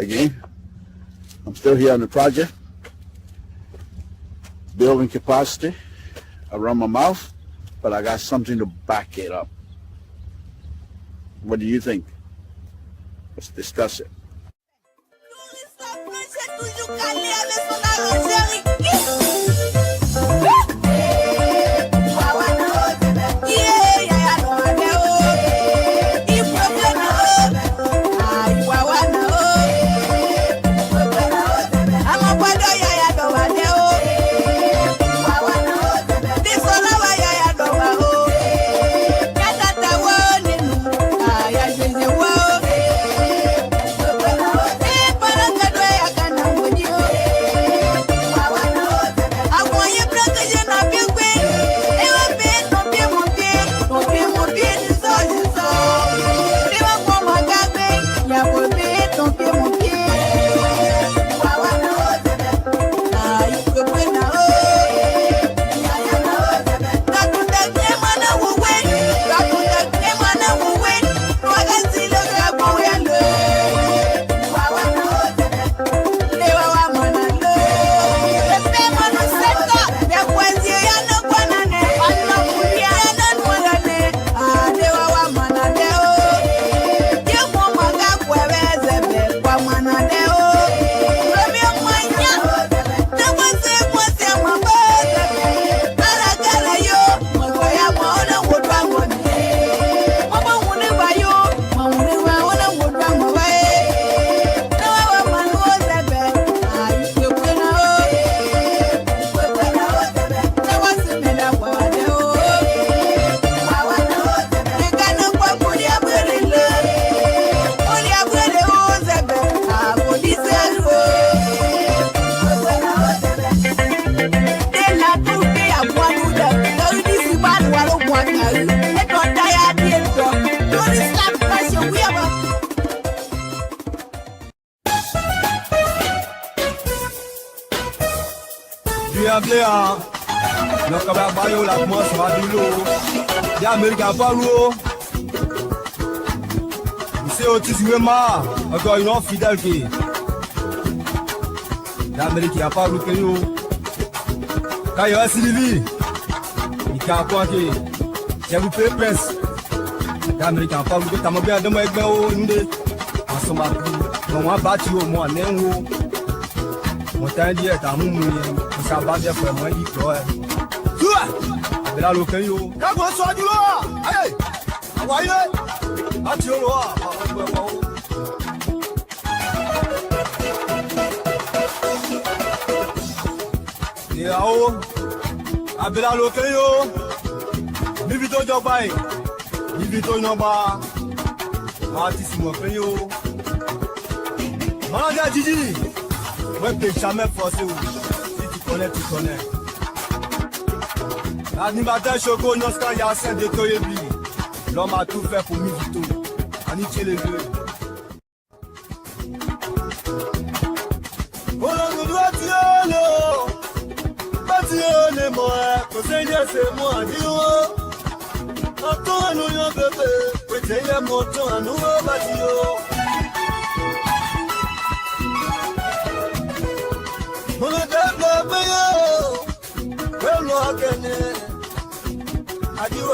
Again, I'm still here on the project, building capacity around my mouth, but I got something to back it up. What do you think? Let's discuss it. Encore une autre fidèle qui l'Amérique n'a pas loupé nous. Quand il y a Sylvie, il a quoi qui j'ai loupé prince. L'Amérique n'a pas loupé. T'as mon bien de moi avec moi nous en ce moment. On va battre au moins néo. Mon temps dit est à nous. Ça va bien pour moi dit quoi. Tu là local yo. Quand on soit du roi. Allez. Envoyez. Battu au roi. Yao, abela lokeyo, nibito jobai, nibito nyoba, artiste mo peyo. Manager Gigi, ouais t'es jamais forcé ou si tu connais tu connais. L'animateur Choco Noska Yassin de Toyebi, l'homme a tout fait pour Mivito, Aniché les deux. C'est moi, Dio. Attends, nous, yon bébé. Peut-être y a mon temps à nous, Badio. Mon développé, well, again. Adio,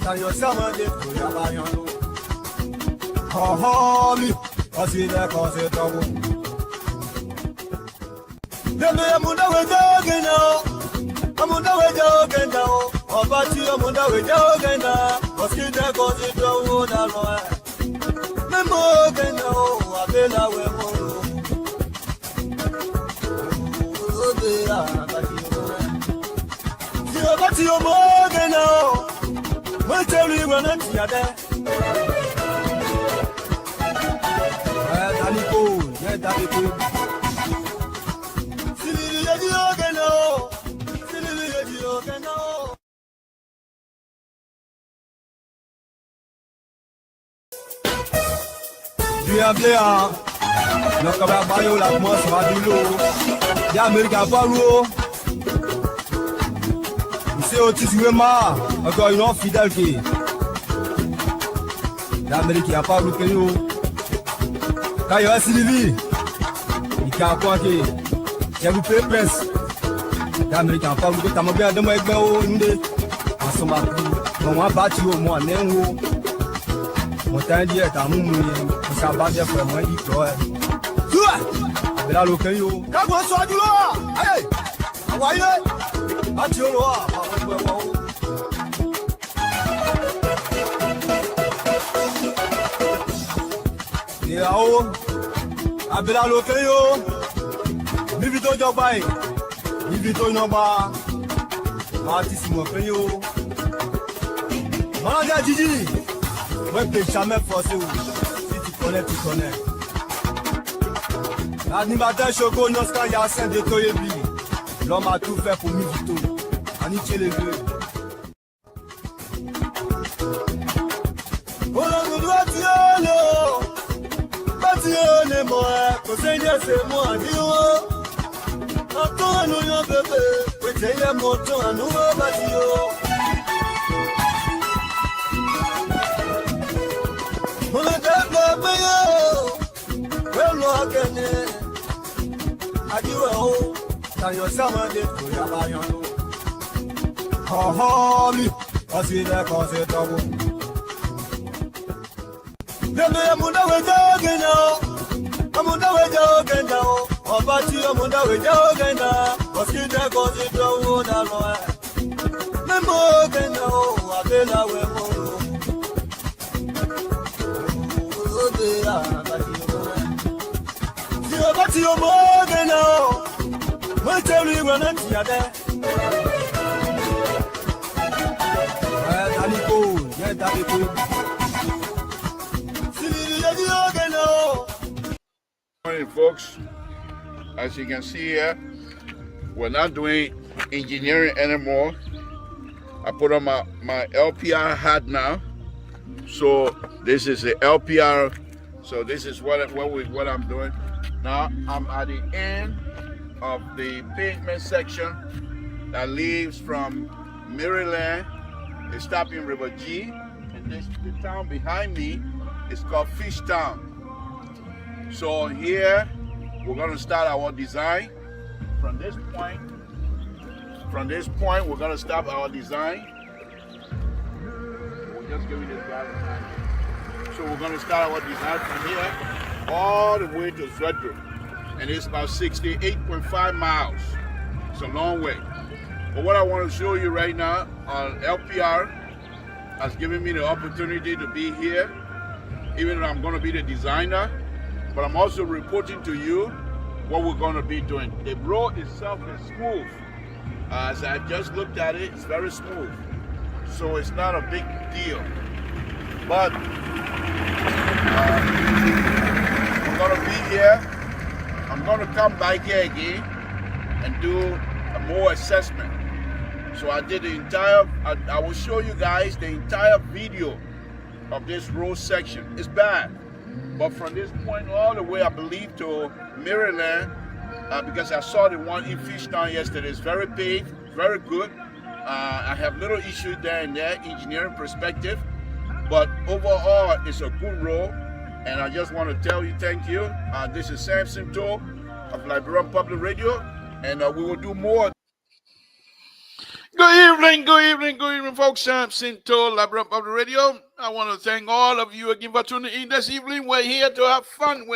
t'as eu ça, mon développé, y'a pas rien. Oh, lui, parce qu'il est quand c'est trop. Demain, mon développé, Amunda wejo genda o, obati amunda wejo genda, oski de kozi do na loe. Memo genda o, abela we mo. Ode abati o. Si obati o mo genda o, mo tell you when it's yade. Daniko, yeah Daniko. Si yadi o genda o. Bienvenue à notre cabaret la France Radio. L'Amérique a pas l'eau. C'est aussi vraiment encore une autre fidèle qui l'Amérique a pas l'eau que nous. Kayo Sylvie, Ikakwake, Jabu Press, American Public Tamabia, the Magbo, Inde, Asoma, Mama Batio, Moanengo, Motandia, Tamu, Sabadia for my toy. But I look at you. Come on, so you are. Hey, why you? At your law. Yeah, abela loke yo, bibi to jobai, bibi to noba, artist mo pe yo. Manager Gigi, we pe jamais forcé ou, si tu connais. L'animateur Choco Noska Yassin de Toyebi, l'homme a tout fait pour Mivito, Aniché les deux. Ne moi, conseil c'est moi, Dio. Attends, nous yon bébé, peut-être les motos à nous, Badio. On a bébé, well, no, Kenny. Adio, t'as eu ça, man, de tout, y'a pas yon. Oh, lui, parce qu'il est conseil dans vous. Bébé, mon avis, Amunda wejo now, Obati Amunda wejo now, Oskide kozi do na lo. Memo now, Abela we mo. Ode Obati Omo now, we tell you when I'm here. Daliko, yeah, Daliko. Morning, folks. As you can see here, we're not doing engineering anymore. I put on my LPR hat now. So this is the LPR. So this is what I'm doing. Now I'm at the end of the pavement section that leaves from Maryland. It's stopping River G, and the town behind me is called Fishtown. So here we're going to start our design from this point. From this point, we're going to start our design. We'll just give you this guy time. So we're going to start our design from here all the way to Zvedru, and it's about 68.5 miles. It's a long way. But what I want to show you right now, LPR has given me the opportunity to be here, even though I'm going to be the designer. But I'm also reporting to you what we're going to be doing. The road itself is smooth. As I just looked at it, it's very smooth. So it's not a big deal. But I'm going to be here. I'm going to come back here again and do a more assessment. So I did the entire, I will show you guys the entire video of this road section. It's bad. But from this point all the way, I believe, to Maryland, because I saw the one in Fishtown yesterday, it's very paved, very good. I have little issues there and there, engineering perspective, but overall, it's a good road. And I just want to tell you, thank you. This is Samson Toll of Liberian Public Radio, and we will do more. Good evening, folks. Samson Toll, Liberian Public Radio. I want to thank all of you again for tuning in this evening. We're here to have fun.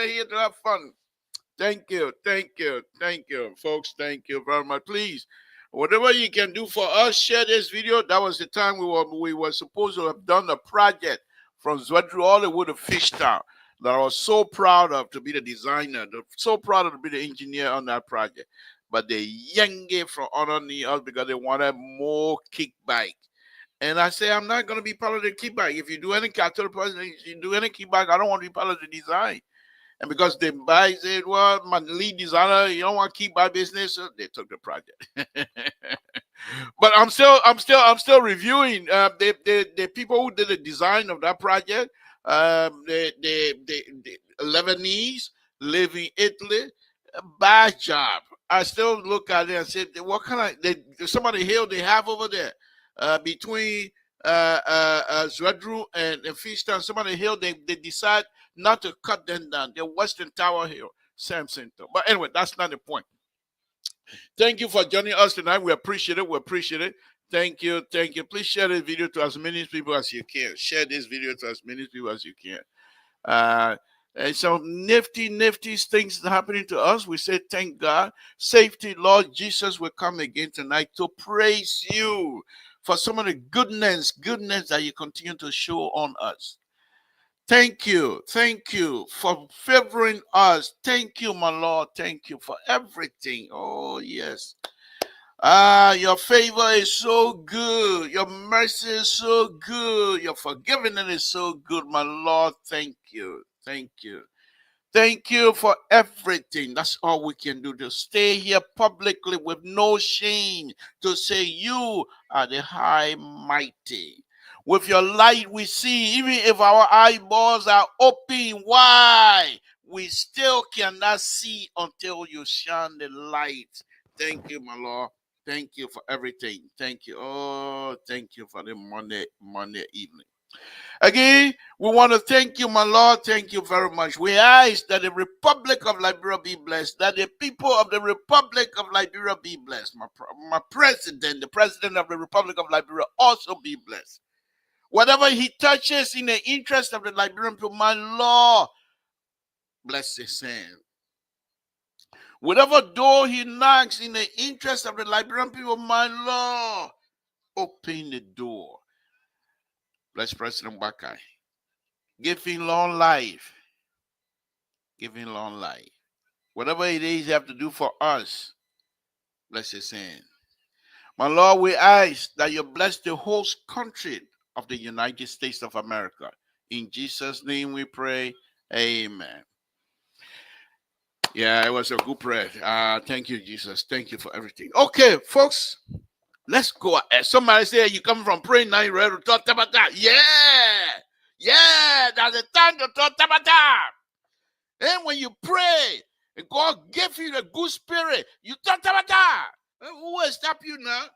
Thank you, folks. Thank you very much. Please, whatever you can do for us, share this video. That was the time we were supposed to have done a project from Zvedru all the way to Fishtown that I was so proud of to be the designer, so proud of to be the engineer on that project. But they yanked it from underneath us because they wanted more kickback. And I say, I'm not going to be part of the kickback. If you do any capital project, if you do any kickback, I don't want to be part of the design. And because the guy said, well, my lead designer, you don't want to keep my business, so they took the project. But I'm still reviewing the people who did the design of that project. The Lebanese live in Italy. Bad job. I still look at it and say, what kind of somebody hill they have over there between Zvedru and Fishtown? Somebody hill they decide not to cut them down. The Western Tower Hill, Samson. But anyway, that's not the point. Thank you for joining us tonight. We appreciate it. We appreciate it. Thank you. Thank you. Please share this video to as many people as you can. Share this video to as many people as you can. And some nifty things happening to us. We say thank God. Safety, Lord Jesus will come again tonight to praise you for some of the goodness that you continue to show on us. Thank you for favoring us. Thank you, my Lord. Thank you for everything. Oh, yes. Your favor is so good. Your mercy is so good. Your forgiveness is so good, my Lord. Thank you. Thank you. Thank you for everything. That's all we can do, to stay here publicly with no shame, to say you are the high mighty. With your light we see, even if our eyeballs are open wide, we still cannot see until you shine the light. Thank you, my Lord. Thank you for everything. Thank you. Oh, thank you for the Monday evening. Again, we want to thank you, my Lord. Thank you very much. We ask that the Republic of Liberia be blessed, that the people of the Republic of Liberia be blessed. My president, the president of the Republic of Liberia, also be blessed. Whatever he touches in the interest of the Liberian people, my Lord, bless his hand. Whatever door he knocks in the interest of the Liberian people, my Lord, open the door. Bless President Bakai. Give him long life. Give him long life. Whatever it is you have to do for us, bless his hand. My Lord, we ask that you bless the whole country of the United States of America. In Jesus' name we pray. Amen. Yeah, it was a good prayer. Thank you, Jesus. Thank you for everything. Okay, folks, let's go. Somebody say you come from praying now, you're ready to talk about that. Yeah, that's the time to talk about that. And when you pray, and God gives you the good spirit, you talk about that. Who will stop you now?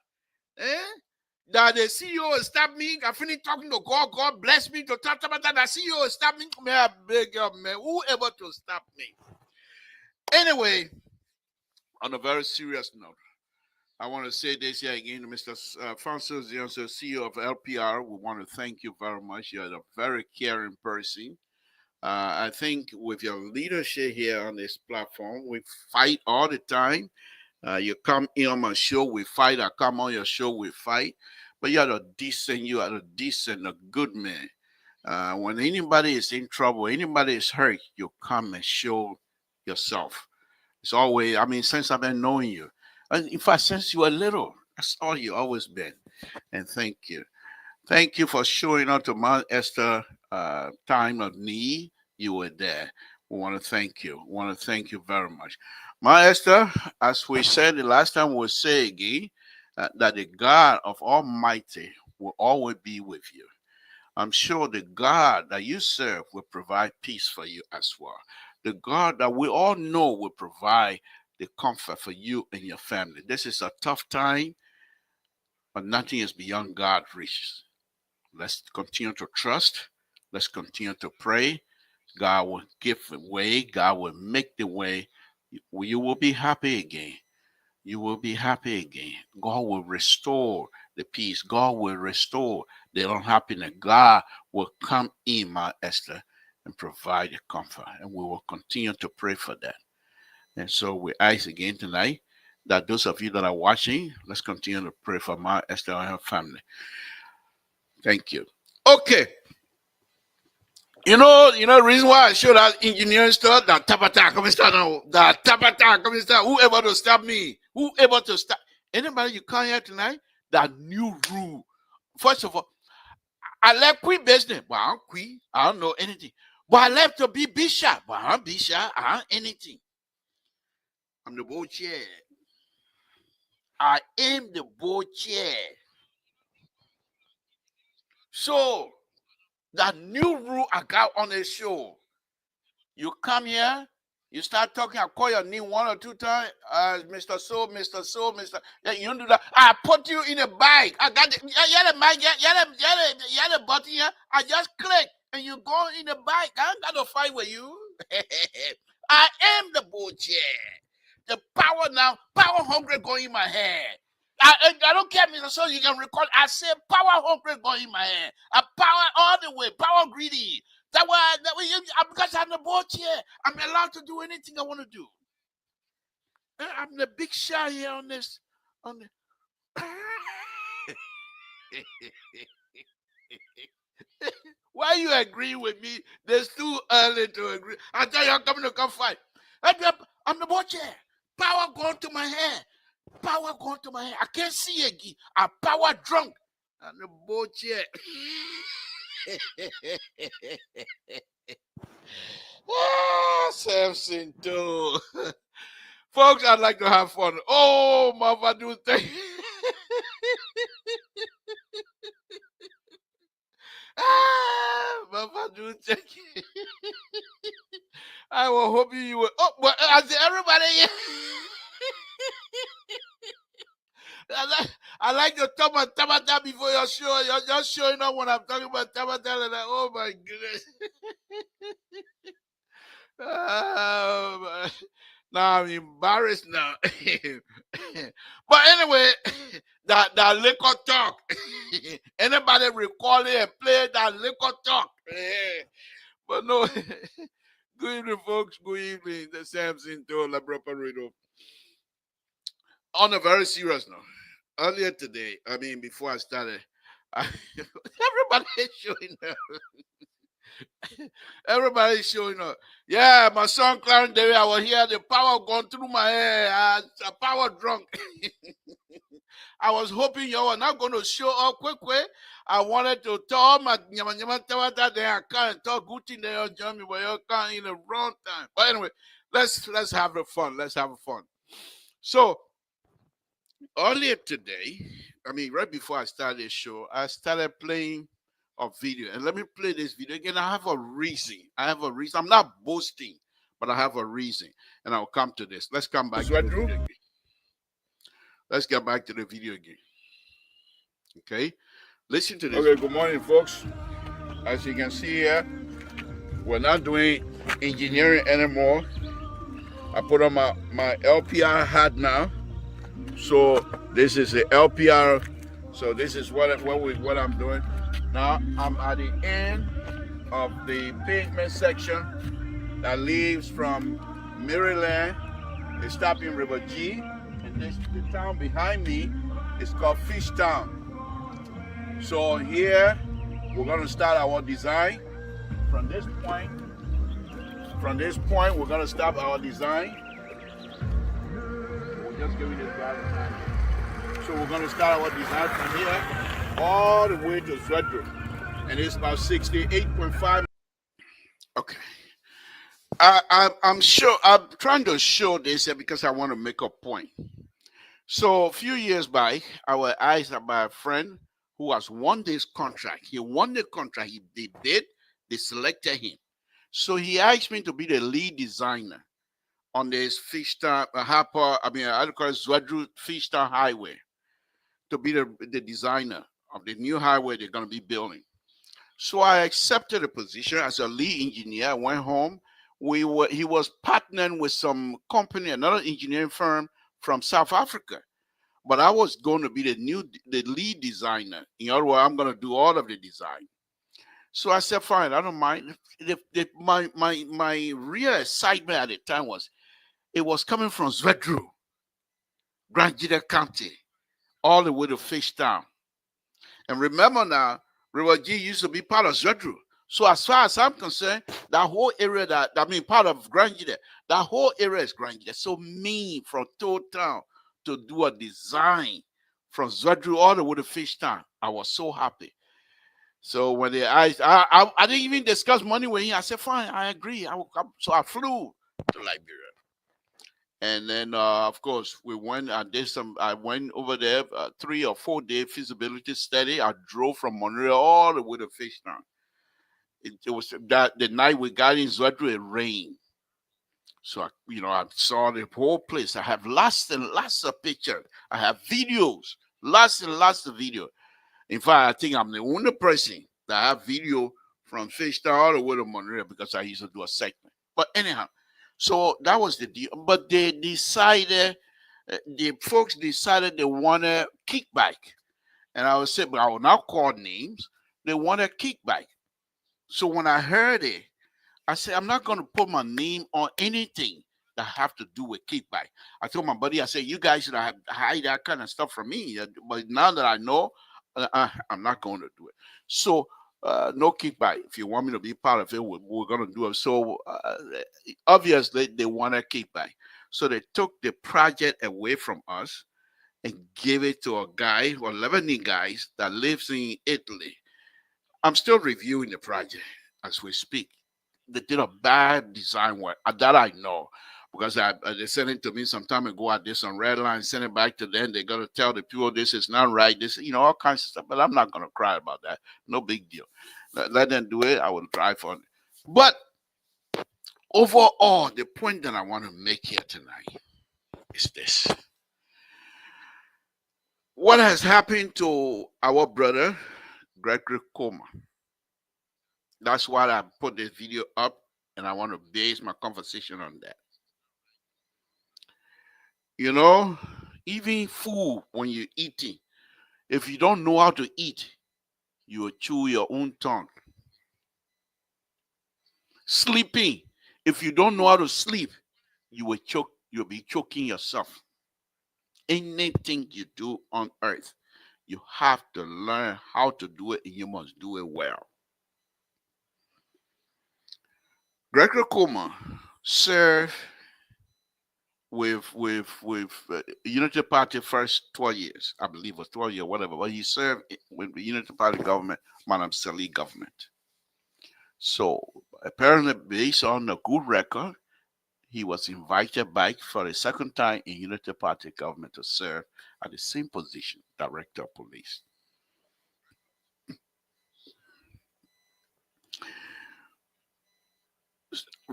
That the CEO will stop me. I finish talking to God. God bless me to talk about that. The CEO will stop me. May I beg you, man? Whoever to stop me? Anyway, on a very serious note, I want to say this here again, Mr. Francis, the CEO of LPR. We want to thank you very much. You're a very caring person. I think with your leadership here on this platform, we fight all the time. You come in on my show, we fight. I come on your show, we fight. But you are a good man. When anybody is in trouble, anybody is hurt, you come and show yourself. It's always, since I've been knowing you. And in fact, since you were little, that's all you always been. And thank you. Thank you for showing up to Mount Esther time of need. You were there. We want to thank you. We want to thank you very much. Mount Esther, as we said the last time, we'll say again that the God of Almighty will always be with you. I'm sure the God that you serve will provide peace for you as well. The God that we all know will provide the comfort for you and your family. This is a tough time, but nothing is beyond God's reach. Let's continue to trust. Let's continue to pray. God will give the way. God will make the way. You will be happy again. You will be happy again. God will restore the peace. God will restore the unhappiness. God will come in, my Esther, and provide the comfort. And we will continue to pray for that. And so we ask again tonight that those of you that are watching, let's continue to pray for my Esther and her family. Thank you. Okay. You know the reason why I showed that engineering stuff, that tapata come start now. That tapata come start. Whoever to stop me? Whoever to stop? Anybody you come here tonight? That new rule. First of all, I left queen business. But I'm queen. I don't know anything. But I left to be bishop. But I'm bishop. I don't anything. I'm the board chair. I am the board chair. So that new rule I got on the show. You come here, you start talking, I call your name 1 or 2 times, Mr. So, yeah, you don't do that. I put you in a bag. I got the mic, the button here. I just click and you go in the bike. I ain't got to fight with you. I am the bullshit. The power now, power hungry going in my head. I don't care, Mr. So you can record. I said power hungry going in my head. I power all the way, power greedy. That way, because I'm the bullshit. I'm allowed to do anything I want to do. I'm the big shy here on this. On the Why you agree with me? It's too early to agree. I tell you, I'm coming to come fight. I'm the bullshit. Power going to my head. Power going to my head. I can't see again. I'm power drunk. I'm the bullshit. Samson too. Folks, I'd like to have fun. Oh, mother, do thing. Mother, do thing. I was hoping you were. Oh, but everybody. I like your talk about Tabata before your show. You're just showing up when I'm talking about Tabata. And oh my goodness. Now I'm embarrassed now. But anyway, that liquor talk. Anybody recall it and play that liquor talk? But no. Good evening, folks. Good evening. The Samson to Labrapa Radio. On a very serious note, earlier today, before I started, everybody is showing up. Everybody's showing up. Yeah, my son Clarence David, I was here, the power going through my hair. I'm power drunk. I was hoping you were not going to show up quickly. I wanted to talk my that they are can't talk good thing they join me, but you can't in the wrong time. But anyway, let's have a fun. Let's have fun. So earlier today, right before I started the show, I started playing a video. And let me play this video again. I have a reason. I'm not boasting, but I have a reason. And I'll come to this. Let's come back. Let's get back to the video again. Okay? Listen to this. Okay, good morning, folks. As you can see here, we're not doing engineering anymore. I put on my LPR hat now. So this is the LPR. So this is what I'm doing. Now I'm at the end of the pavement section that leaves from Maryland. It's stopping River G. And the town behind me is called Fishtown. So here we're going to start our design. From this point, we're going to start our design. We'll just give you this guy the time. So we're going to start our design from here all the way to Frederick. And it's about 68.5. Okay. I'm sure, I'm trying to show this here because I want to make a point. So a few years back, I was asked by a friend who has won this contract. He won the contract. They selected him. So he asked me to be the lead designer on this Fishtown, I call it Zwadru Fishtown Highway, to be the designer of the new highway they're going to be building. So I accepted the position as a lead engineer. I went home. He was partnering with some company, another engineering firm from South Africa. But I was going to be the lead designer. In other words, I'm going to do all of the design. So I said, fine, I don't mind. My real excitement at the time was coming from Zvedru, Grand Jida County, all the way to Fishtown. And remember now, River G used to be part of Zvedru. So as far as I'm concerned, that whole area part of Grand Jida, that whole area is Grand Jida. So me from Town to do a design from Zvedru all the way to Fishtown, I was so happy. So when I didn't even discuss money with him. I said, fine, I agree. So I flew to Liberia. And then, of course, we went. I went over there 3 or 4 day feasibility study. I drove from Monroe all the way to Fishtown. It was that the night we got in Zwadru, it rained. So I saw the whole place. I have lots and lots of pictures. I have videos, lots and lots of video. In fact, I think I'm the only person that have video from Fishtown all the way to Monroe because I used to do a segment. But anyhow, so that was the deal. But they decided, the folks decided they wanted kickback. And I was saying, but I will not call names. They wanted kickback. So when I heard it, I said, I'm not going to put my name on anything that have to do with kickback. I told my buddy, I said, you guys should hide that kind of stuff from me. But now that I know, I'm not going to do it. So no kickback. If you want me to be part of it, we're going to do it. So obviously they want a kickback. So they took the project away from us and gave it to a guy or Lebanese guys that lives in Italy. I'm still reviewing the project as we speak. They did a bad design work that I know because they sent it to me some time ago. I did some red line, send it back to them. They're gonna tell the people this is not right. This, all kinds of stuff. But I'm not gonna cry about that. No big deal. Let them do it. I will try for it. But overall, the point that I want to make here tonight is this: what has happened to our brother Gregory Coleman? That's why I put this video up, and I want to base my conversation on that. Even food, when you're eating, if you don't know how to eat, you will chew your own tongue. Sleeping, if you don't know how to sleep, you'll be choking yourself. Anything you do on earth, you have to learn how to do it, and you must do it well. Gregory Coleman served with Unity Party first 12 years, I believe it was 12 years, whatever. But he served with the Unity Party government, Madam Salih government. So apparently, based on a good record, he was invited back for a second time in Unity Party government to serve at the same position, Director of Police.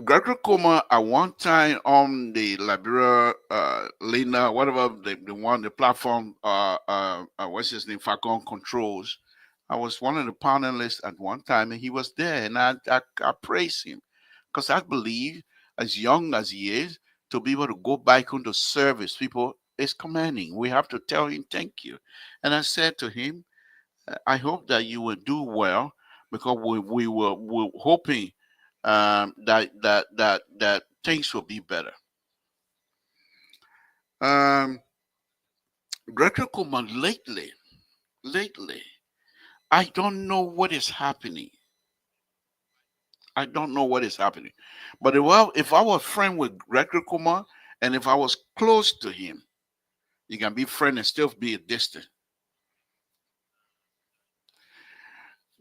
Gregory Coleman at one time on the Liberia, Lena, whatever the platform, what's his name, Falcon Controls. I was one of the panelists at one time, and he was there, and I praise him because I believe, as young as he is, to be able to go back into service, people is commanding. We have to tell him thank you. And I said to him, I hope that you will do well because we're hoping that things will be better. Gregory Coleman lately, I don't know what is happening. I don't know what is happening. But if I was friend with Gregory Coleman and if I was close to him, you can be friend and still be a distant.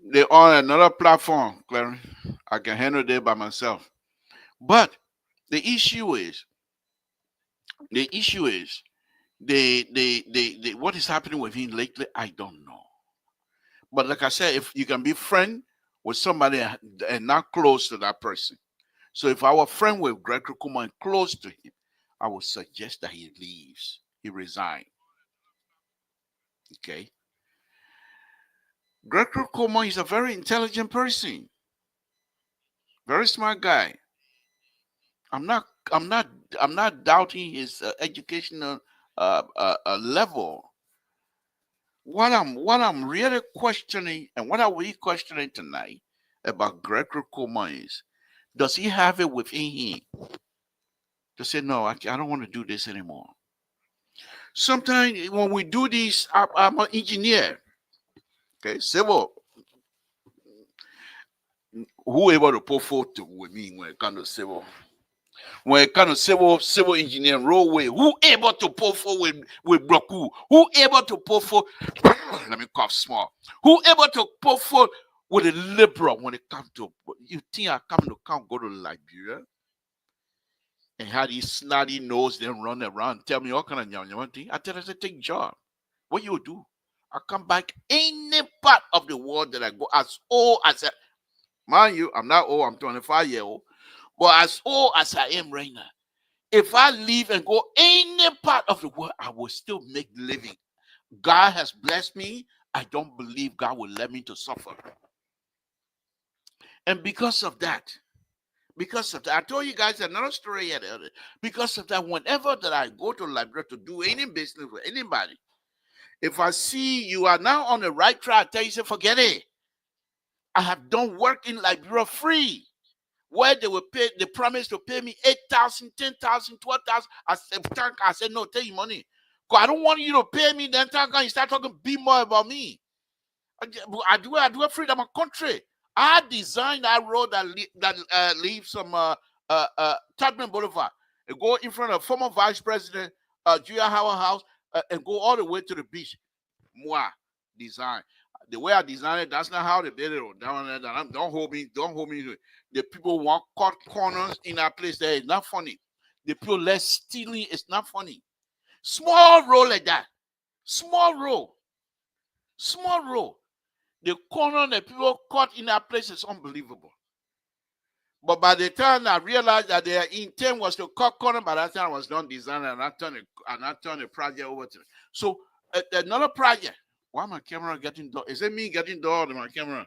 They're on another platform, Clarence. I can handle that by myself. But the issue is what is happening with him lately, I don't know. But like I said, if you can be friend with somebody and not close to that person. So if I were friend with Gregory Coleman and close to him, I would suggest that he leaves. He resign. Okay. Gregory Coleman is a very intelligent person. Very smart guy. I'm not doubting his educational level. What I'm really questioning, and what are we questioning tonight about Gregory Coleman is, does he have it within him to say, no, I don't want to do this anymore? Sometimes when we do this, I'm an engineer, okay, civil. Who able to put forth with me when it comes to civil? When it comes to civil engineering, roadway, who able to pull forward with Broku? Who able to pull forward? Let me cough small. Who able to pull forward with a liberal when it comes to? You think I come go to Liberia and have these snotty nose then run around tell me all kind of nyam thing? I tell them to take job. What you do? I come back any part of the world that I go as old as mind you, I'm not old. I'm 25-year old. But as old as I am right now, if I leave and go any part of the world, I will still make living. God has blessed me. I don't believe God will let me to suffer. And because of that, I told you guys another story yet. Because of that, whenever that I go to Liberia to do any business with anybody, if I see you are now on the right track, I tell you, say, forget it. I have done work in Liberia free, where they promised to pay me 8,000, 10,000, 12,000. I said, no, take your money. Because I don't want you to pay me. Then you start talking be more about me. I do it free. I'm a country. I designed that road that leaves from Tubman Boulevard and go in front of former Vice President Julia Howard House and go all the way to the beach. Moi, design. The way I designed it, that's not how they did it. Down there, don't hold me to it. The people want cut corners in that place there. It's not funny. The people less stealing. It's not funny. Small road like that. Small road. The corner that people cut in that place is unbelievable. But by the time I realized that their intent was to cut corner, by that time I was done designing and I turned the project over to them. So another project. Why my camera getting dull? Is it me getting dull to my camera?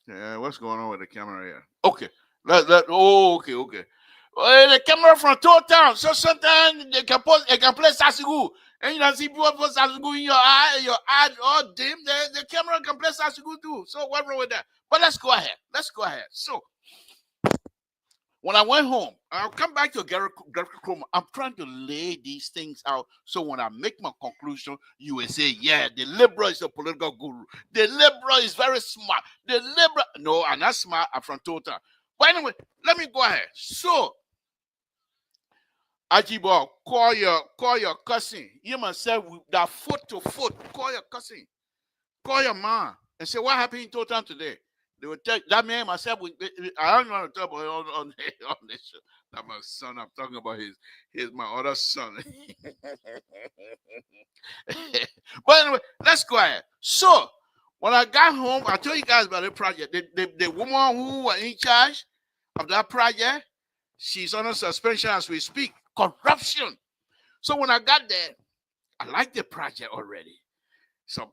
Yeah, what's going on with the camera here? Okay. Okay. The camera from Town. So sometimes they can play Sasigu. And you know, see people put Sasigu in your eye all dim. The camera can play Sasigu too. So what's wrong with that? But let's go ahead. So when I went home, I'll come back to Gary Chroma. I'm trying to lay these things out so when I make my conclusion, you will say, yeah, the liberal is a political guru. The liberal is very smart. No, I'm not smart. I'm from Total. But anyway, let me go ahead. So, Ajibo, call your cousin. You must say that foot to foot. Call your cousin. Call your mom and say, what happened in Total today? They would tell that man myself. I don't want to talk about on this show. That my son. I'm talking about his my other son. But anyway, let's go ahead. So when I got home, I told you guys about the project. The woman who was in charge of that project, she's under suspension as we speak. Corruption. So when I got there, I liked the project already. So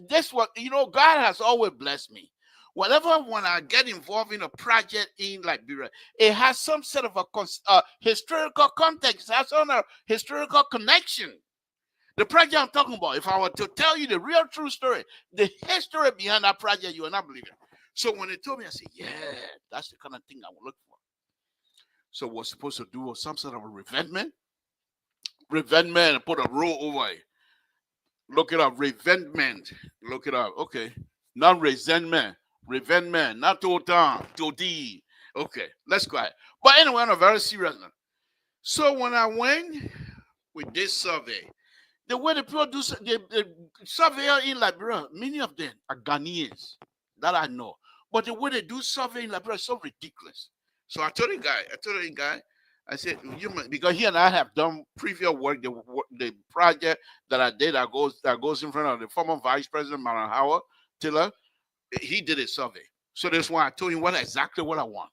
this what God has always blessed me. When I get involved in a project in Liberia, it has some sort of a historical context, it has some historical connection. The project I'm talking about, if I were to tell you the real true story, the history behind that project, you will not believe it. So when they told me, I said, yeah, that's the kind of thing I would look for. So what was supposed to do was some sort of a reventment, and put a row over it. Look it up, reventment. Look it up. Okay. Not resentment. Reventment. Not total. Toti. Okay. Let's go ahead. But anyway, on a very serious note. So when I went with this survey, the way the people do the surveyor in Liberia, many of them are Ghanaians. That I know. But the way they do survey in Liberia is so ridiculous. So I told the guy, I said, because he and I have done previous work, the project that I did that goes in front of the former Vice President Maran Howard Tiller, he did a survey. So that's why I told him exactly what I want.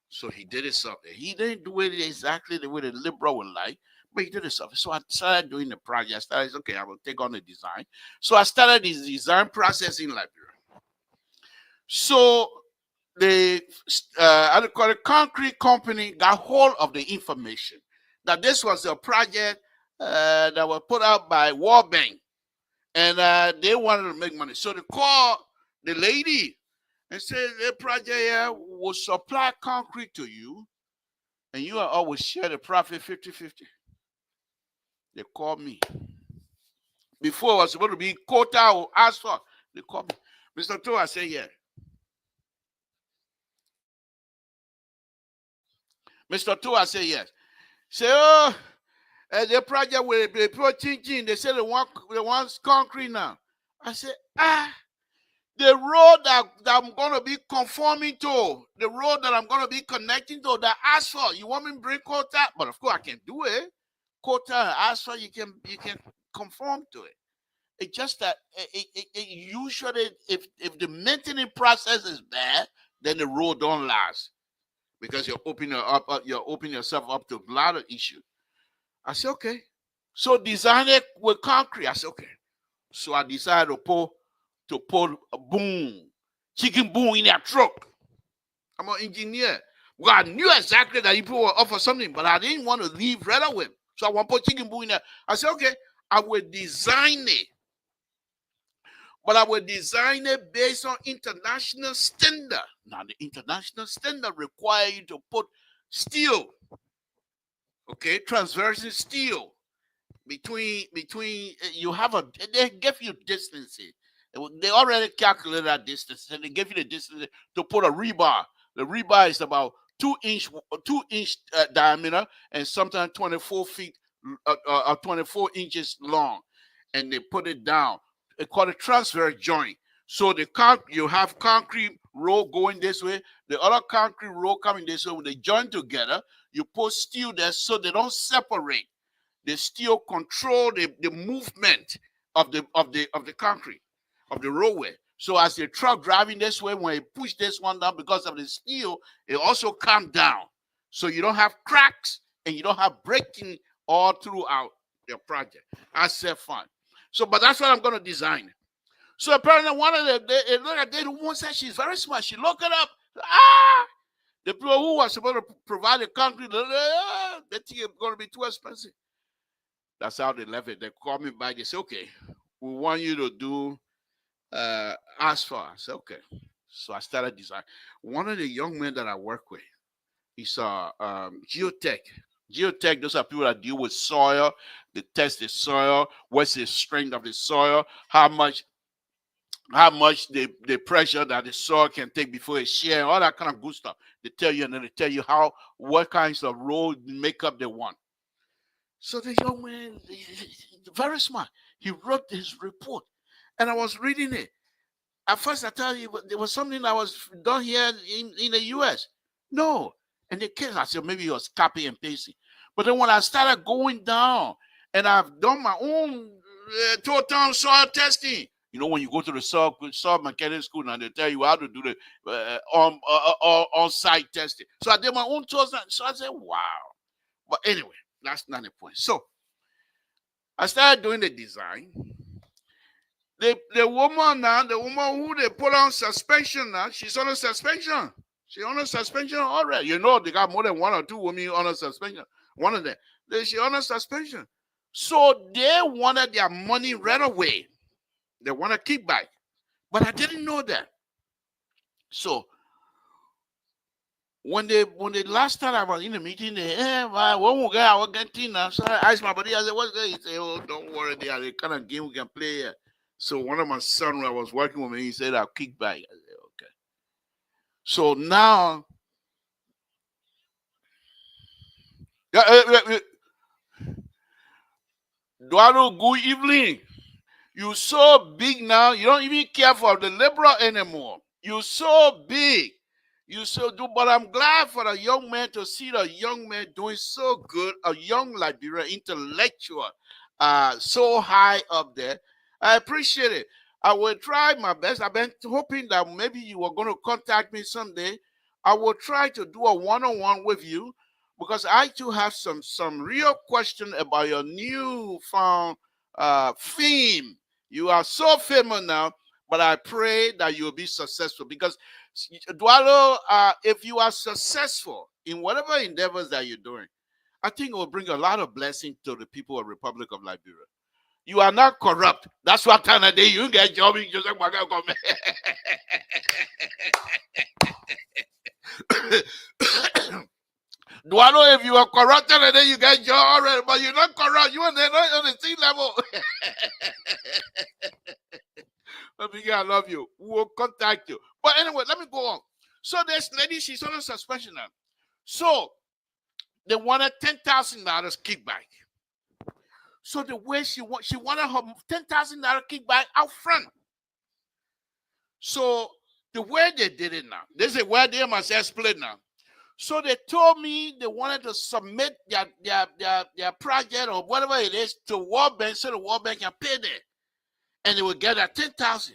So he did a survey. He didn't do it exactly the way the liberal would like, but he did a survey. So I started doing the project. I started, okay, I will take on the design. So I started this design process in Liberia. So the concrete company got hold of the information that this was a project that was put out by World Bank, and they wanted to make money. So they called the lady and said, the project here will supply concrete to you, and you all will share the profit 50-50. They called me. Before it was supposed to be quota or asphalt. They called me. Mr. Toa, I said, yeah. Mr. Toa, I said, yes. Say, the project will be put in. They said they want concrete now. I said, the road that I'm going to be conforming to, the road that I'm going to be connecting to, the asphalt, you want me to bring quota? But of course, I can do it. Quota and asphalt, you can conform to it. It's just that usually, if the maintenance process is bad, then the road don't last because you're opening yourself up to a lot of issues. I said, okay. So design it with concrete. I said, okay. So I decided to pull boom. chicken bone in their truck. I'm an engineer. Well, I knew exactly that people were offer something, but I didn't want to leave right away. So I want to put chicken bone in there. I said, okay, I will design it. But I will design it based on international standard. Now, the international standard require you to put steel, okay, transverse steel between you have they give you distances. They already calculate that distance, and they give you the distance to put a rebar. The rebar is about 2-inch diameter, and sometimes 24 feet, 24 inches long, and they put it down. They call it transverse joint. So you have concrete row going this way, the other concrete row coming this way. When they join together, you put steel there so they don't separate. They still control the movement of the concrete, of the roadway. So as the truck driving this way, when you push this one down because of the steel, it also comes down. So you don't have cracks and you don't have breaking all throughout your project. I said fine. So, but that's what I'm going to design. So apparently one of the one said she's very smart. She looked it up. The people who were supposed to provide the concrete, they think it's going to be too expensive. That's how they left it. They called me back. They said, okay, we want you to do asphalt. I said, okay. So I started designing. One of the young men that I work with, he's geotech. Geotech, those are people that deal with soil. They test the soil. What's the strength of the soil? How much the pressure that the soil can take before it share, all that kind of good stuff. They tell you, and then they tell you what kinds of road makeup they want. So the young man, very smart, he wrote his report, and I was reading it. At first, I tell you, there was something that was done here in the U.S. No. And the case, I said, maybe he was copy and pasting. But then when I started going down, and I've done my own total soil testing, you know, when you go to the soil mechanic school, now they tell you how to do the on-site testing. So I did my own tours, so I said, wow. But anyway, that's not the point. So I started doing the design. The woman who they put on suspension now, she's on a suspension. She's on a suspension already. You know, they got more than one or two women on a suspension. One of them. She's on a suspension. So they wanted their money right away. They want a kickback. But I didn't know that. So when the last time I was in the meeting, they one more guy I was getting now. So I asked my buddy, I said, what's that? He said, oh, don't worry, they are the kind of game we can play here. So one of my sons, when I was working with me, he said, I'll kick back. I said, okay. So now, Eduardo, good evening. You're so big now, you don't even care for the liberal anymore. You're so big. You so do, but I'm glad for the young man to see the young man doing so good, a young Liberian intellectual, so high up there. I appreciate it. I will try my best. I've been hoping that maybe you were going to contact me someday. I will try to do a one-on-one with you because I too have some real question about your newfound fame. You are so famous now, but I pray that you'll be successful because, Eduardo, if you are successful in whatever endeavors that you're doing, I think it will bring a lot of blessing to the people of the Republic of Liberia. You are not corrupt. That's what kind of day you get job in Joseph Magagome. Do I know if you are corrupted and then you get job already, but you're not corrupt, you are not on the same level. I love you. We will contact you. But anyway, let me go on. So this lady, she's on a suspension now. So they wanted $10,000 kickback. So the way she wanted her $10,000 kickback out front. So the way they did it now, this is where they must split now. So they told me they wanted to submit their project or whatever it is to World Bank so the World Bank can pay them. And they will get that $10,000.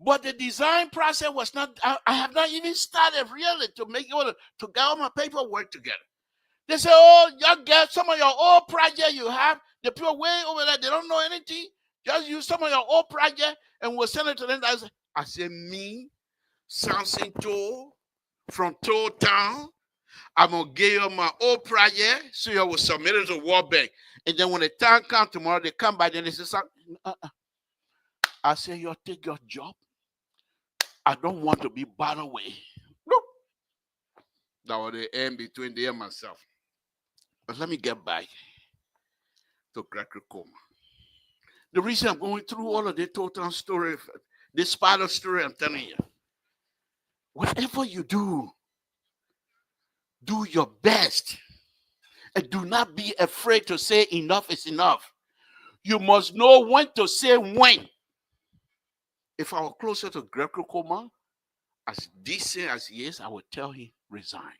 But the design process was not, I have not even started really to make it, to get all my paperwork together. They say, oh, y'all get some of your old project you have. The people way over there, they don't know anything. Just use some of your old project and we'll send it to them. I said, me? Samson told from Toll Town. I'm gonna give you my old prayer, so you will submit it to World Bank. And then when the time comes tomorrow, they come by and they say, I say, you take your job. I don't want to be bad away. No. That was the end between them and myself. But let me get back to Gregory Coma. The reason I'm going through all of the total story, this spider story, I'm telling you, whatever you do your best. And do not be afraid to say enough is enough. You must know when to say when. If I were closer to Gregory Coma, as decent as he is, I would tell him resign.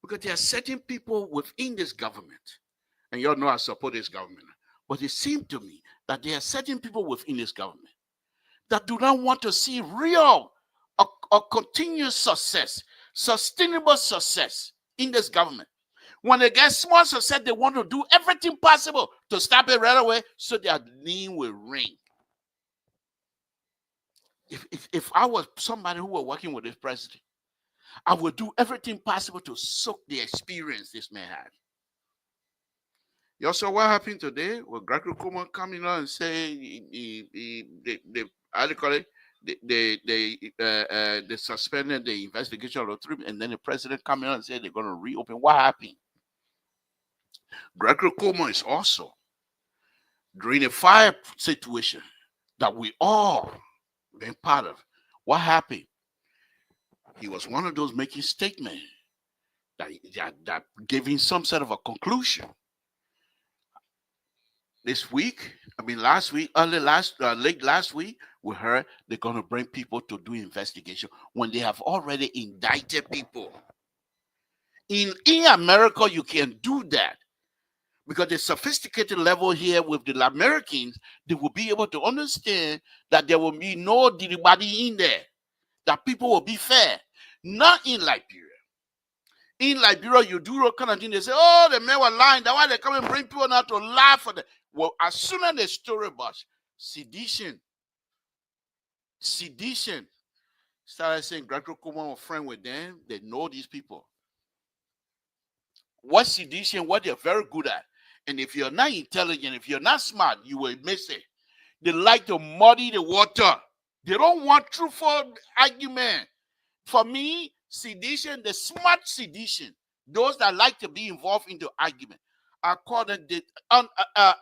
Because there are certain people within this government, and you all know I support this government, but it seems to me that there are certain people within this government that do not want to see real or continuous success, sustainable success in this government. When they get small success, they want to do everything possible to stop it right away so their name will ring. If I was somebody who were working with this president, I would do everything possible to soak the experience this man had. You also what happened today with Gregory Coma coming on and saying how do you call it? They suspended the investigation of the trip, and then the president coming on and said they're going to reopen. What happened? Gregory Coma is also during a fire situation that we all been part of. What happened? He was one of those making statements that giving some sort of a conclusion. This week, last week, late last week, we heard they're going to bring people to do investigation when they have already indicted people. In America, you can do that because the sophisticated level here with the Americans, they will be able to understand that there will be no anybody in there, that people will be fair. Not in Liberia. In Liberia, you do all kind of thing. They say, oh, the men were lying. That's why they come and bring people now to laugh at them. Well, as soon as the story about sedition started saying Gregory Coma was friend with them, they know these people. What sedition, what they're very good at. And if you're not intelligent, if you're not smart, you will miss it. They like to muddy the water. They don't want truthful argument. For me, sedition, the smart sedition, those that like to be involved in the argument, are called the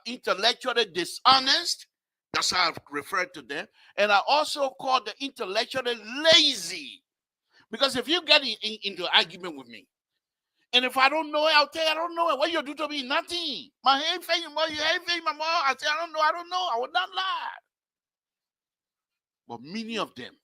intellectually dishonest. That's how I've referred to them. And I also call the intellectually lazy. Because if you get into an argument with me, and if I don't know it, I'll tell you I don't know it. What you do to me? Nothing. My head thing, my mom. I say I don't know. I would not lie. But many of them,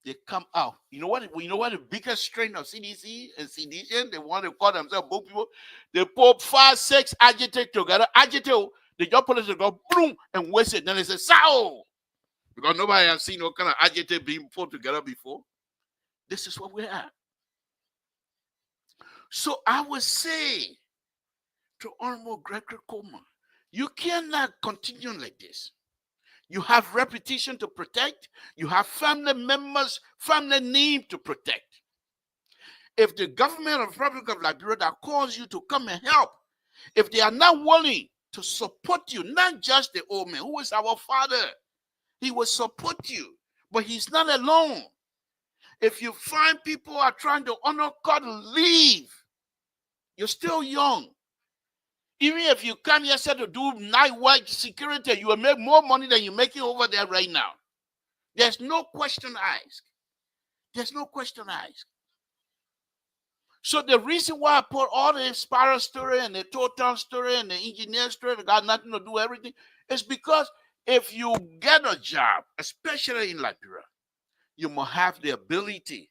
they come out. You know what the biggest strain of CDC and sedition? They want to call themselves both people. They put 5, 6 agitate together. Agitate. They just put it to go boom and waste it. Then they say, "Sao," because nobody has seen no kind of agitate being put together before. This is what we're at. So I would say to Honorable Gregory Coma, you cannot continue like this. You have reputation to protect. You have family members, family name to protect. If the government of the Republic of Liberia that calls you to come and help, if they are not willing to support you, not just the old man who is our father, he will support you, but he's not alone. If you find people are trying to honor God, leave. You're still young. Even if you come here to do night work security, you will make more money than you're making over there right now. There's no question asked. There's no question asked. So the reason why I put all the spiral story and the total story and the engineer story that got nothing to do with everything is because if you get a job, especially in Liberia, you must have the ability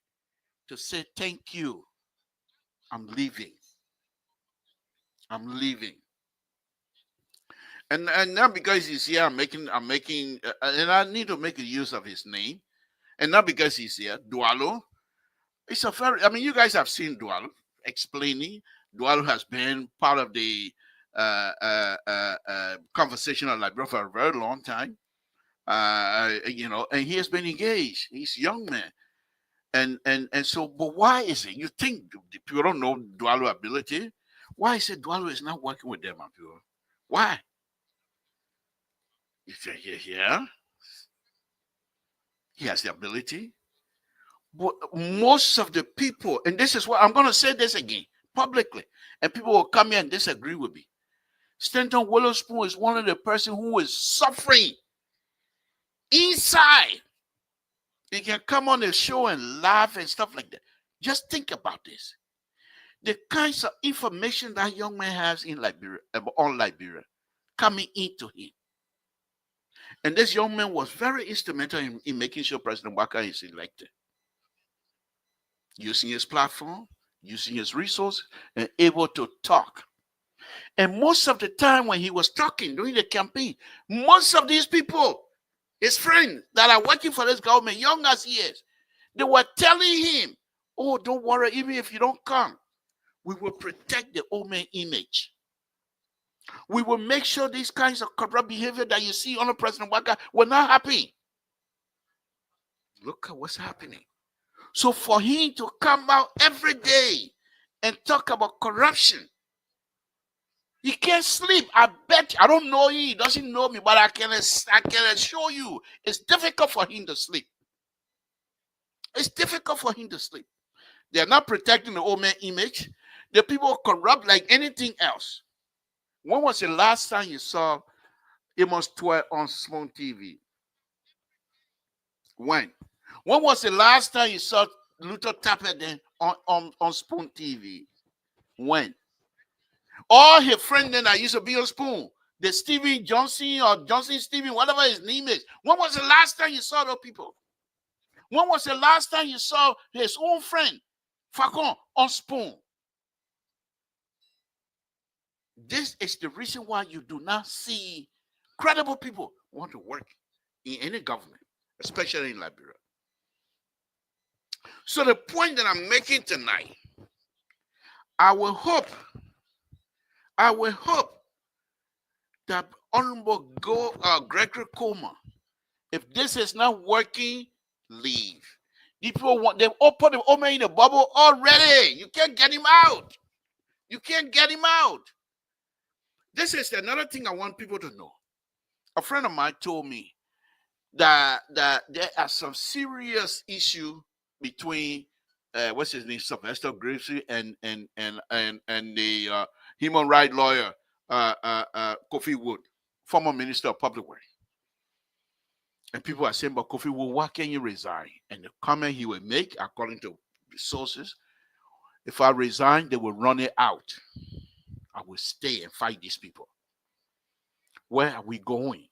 to say, thank you, I'm leaving. I'm leaving. And not because he's here, I'm making, and I need to make use of his name. And not because he's here, Dualo. It's a very, you guys have seen Dualo explaining. Dualo has been part of the conversation of Liberia for a very long time. And he has been engaged. He's a young man. And so, but why is it? You think the people don't know Dwalo ability? Why is it Dwalo is not working with them, people? Why? You say, yeah, he has the ability. But most of the people, and this is what I'm going to say this again publicly, and people will come here and disagree with me. Stanton Witherspoon is one of the person who is suffering inside. He can come on the show and laugh and stuff like that. Just think about this. The kinds of information that young man has in Liberia, on Liberia, coming into him. And this young man was very instrumental in making sure President Waka is elected. Using his platform, using his resources, and able to talk. And most of the time when he was talking during the campaign, most of these people, his friends that are working for this government, young as he is, they were telling him, oh, don't worry, even if you don't come, we will protect the old man image. We will make sure these kinds of corrupt behavior that you see under President Waka will not happen. Look at what's happening. So for him to come out every day and talk about corruption, he can't sleep. I bet, I don't know him, he doesn't know me, but I can assure you, it's difficult for him to sleep. It's difficult for him to sleep. They're not protecting the old man image. The people corrupt like anything else. When was the last time you saw Amos Toy on Spoon TV? When? When was the last time you saw Luther Tapper then on Spoon TV? When? All his friends then that used to be on Spoon, the Steven Johnson or Johnson Steven, whatever his name is. When was the last time you saw those people? When was the last time you saw his own friend, Facon, on Spoon? This is the reason why you do not see credible people want to work in any government, especially in Liberia. So the point that I'm making tonight, I will hope that Honorable Gregory Coleman, if this is not working, leave. People want, they've opened the old in the bubble already. You can't get him out. You can't get him out. This is another thing I want people to know. A friend of mine told me that there are some serious issue between what's his name, Sylvester Gracie and the human rights lawyer Kofi Wood, former Minister of Public Works. And people are saying, but Kofi Wood, why can't you resign? And the comment he will make, according to sources, if I resign, they will run it out. I will stay and fight these people. Where are we going?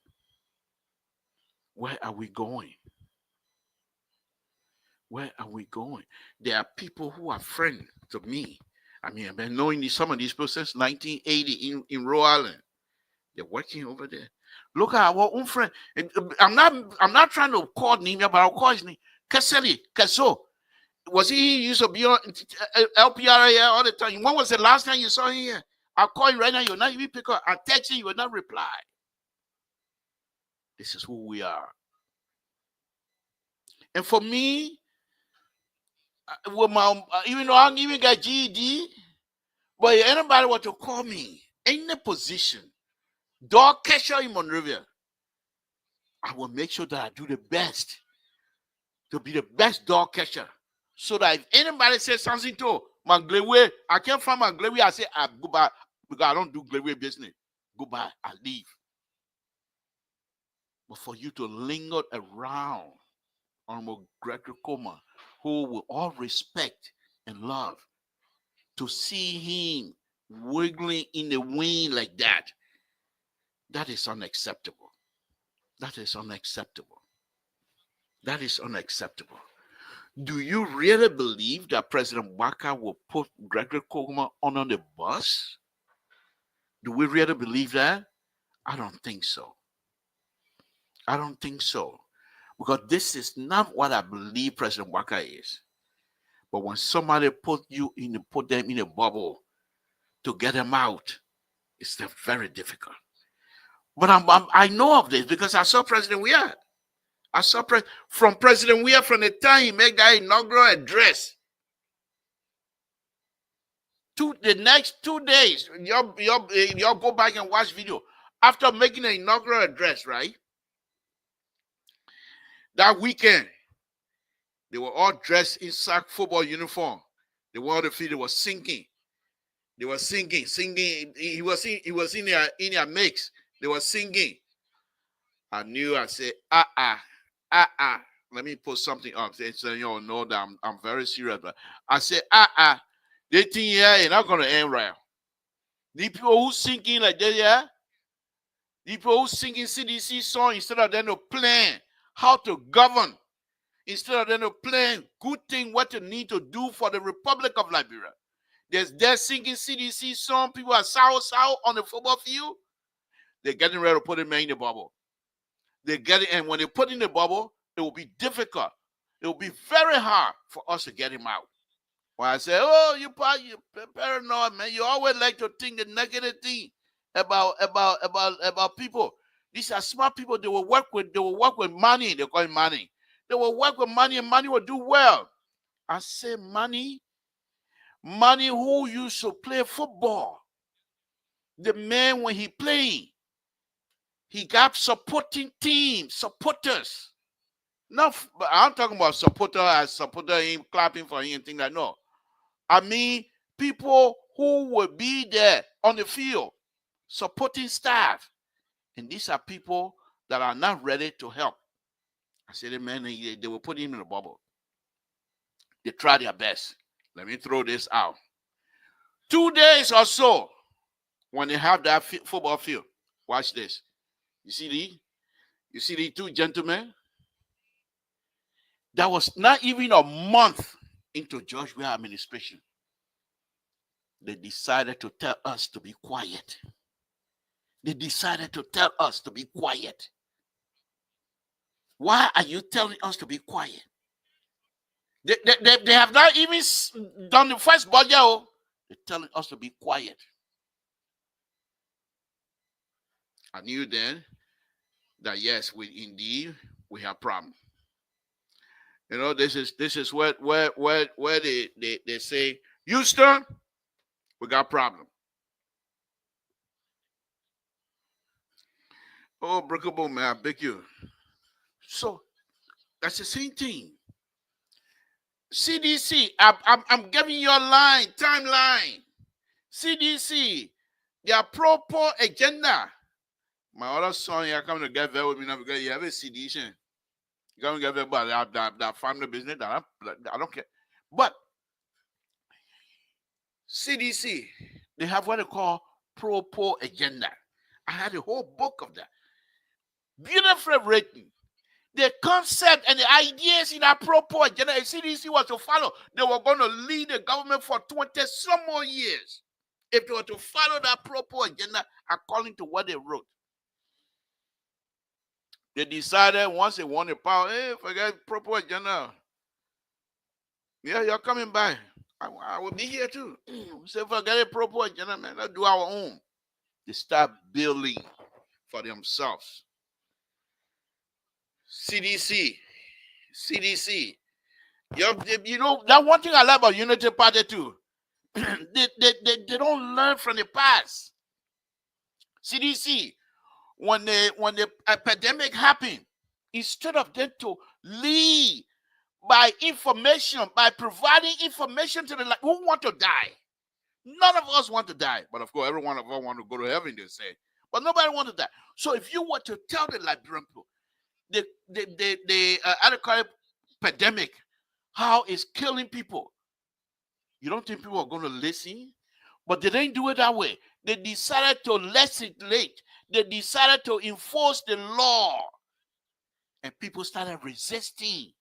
Where are we going? Where are we going? There are people who are friends to me. I mean, I've been knowing some of these people since 1980 in Rhode Island. They're working over there. Look at our own friend. I'm not trying to call name, but I'll call his name. Kaseli Kaso. Was he used to be on LPRA all the time? When was the last time you saw him here? I'll call him right now. You'll not even pick up. I'll text you. You will not reply. This is who we are. And for me, with my, even though I don't even got GED, but if anybody want to call me, any position, dog catcher in Monrovia, I will make sure that I do the best to be the best dog catcher. So that if anybody says something to Manglewe, I can't find Manglewe, I say, I go back because I don't do Glewe business. Goodbye, I leave. But for you to linger around Honorable Gregory Coleman, who with all respect and love, to see him wiggling in the wind like that, that is unacceptable. That is unacceptable. That is unacceptable. Do you really believe that President Waka will put Gregory Coleman on the bus? Do we really believe that? I don't think so. I don't think so. Because this is not what I believe President Waka is. But when somebody put them in a bubble to get them out, it's very difficult. But I know of this because I saw President Weah. I saw from President Weah from the time he made that inaugural address. The next 2 days, y'all go back and watch video. After making an inaugural address, right? That weekend, they were all dressed in sack football uniform. They were on the field. They were singing. They were singing. He was in their mix. They were singing. I knew. I said, let me put something up. So you all know that I'm very serious. But I said, they think here ain't not gonna end right. The people who singing like that, yeah. The people who singing CDC song instead of them to plan how to govern, instead of them to plan good thing what you need to do for the Republic of Liberia. They're singing CDC song. People are sour on the football field. They're getting ready to put him in the bubble. They get it, and when they put in the bubble, it will be difficult. It will be very hard for us to get him out. When I say, "Oh, you paranoid, man," you always like to think the negative thing about people. These are smart people. They will work with money. They call it money. They will work with money, and money will do well. I say money who used to play football. The man when he playing, he got supporting teams, supporters. No, I'm talking about supporter as supporter, him clapping for him and things like that. No. I mean people who will be there on the field, supporting staff. And these are people that are not ready to help. I said, man, they will put him in the bubble. They try their best. Let me throw this out. 2 days or so, when they have that football field, watch this. You see the two gentlemen? That was not even a month into George Weah administration. They decided to tell us to be quiet. They decided to tell us to be quiet. Why are you telling us to be quiet? They have not even done the first budget. They're telling us to be quiet. I knew then that yes, we have problems. You know, this is where they say, Houston, we got problem. Oh, breakable man, I beg you. So that's the same thing. CDC, I'm giving you a timeline. CDC, their proper agenda. My other son here coming to get there with me now because you have a CDC. You come to get there about that family business. I don't care. But CDC, they have what they call proper agenda. I had a whole book of that. Beautifully written. The concept and the ideas in that proper agenda, if CDC was to follow, they were going to lead the government for 20 some more years. If they were to follow that proper agenda according to what they wrote. They decided once they won the power, hey, forget proper agenda. Yeah, you're coming by. I will be here too. So forget a proper agenda, man. Let's do our own. They start building for themselves. CDC. You know, that one thing I like about Unity Party too. they don't learn from the past. CDC, when the epidemic happened, instead of them to lead by information, by providing information to the who want to die. None of us want to die. But of course, every one of us want to go to heaven, they say. But nobody wants to die. So if you were to tell the Liberian people, the alcohol epidemic, how it's killing people, you don't think people are going to listen? But they didn't do it that way. They decided to legislate. They decided to enforce the law. And people started resisting.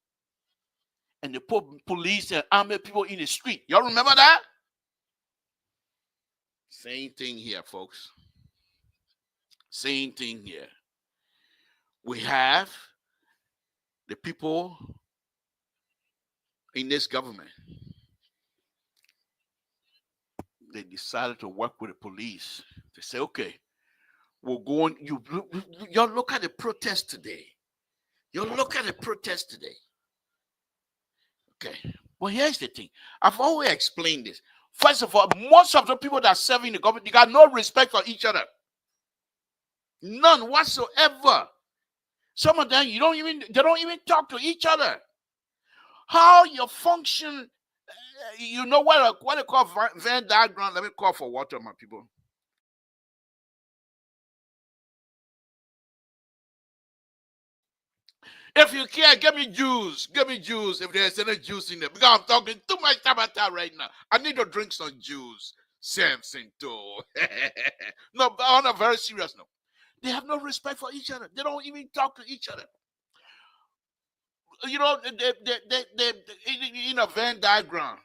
And they put police and army people in the street. Y'all remember that? Same thing here, folks. Same thing here. We have the people in this government. They decided to work with the police. They say, okay, we're going. Y'all look at the protest today. You look at the protest today. Okay. Well, here's the thing. I've always explained this. First of all, most of the people that are serving the government, they got no respect for each other. None whatsoever. Some of them, they don't even talk to each other. How you function, you know what they call Venn diagram. Let me call for water, my people. If you care, give me juice. Give me juice if there's any juice in there. Because I'm talking too much about that right now. I need to drink some juice. Samson too. No, but on a very serious note. They have no respect for each other. They don't even talk to each other. You know, in a Venn diagram,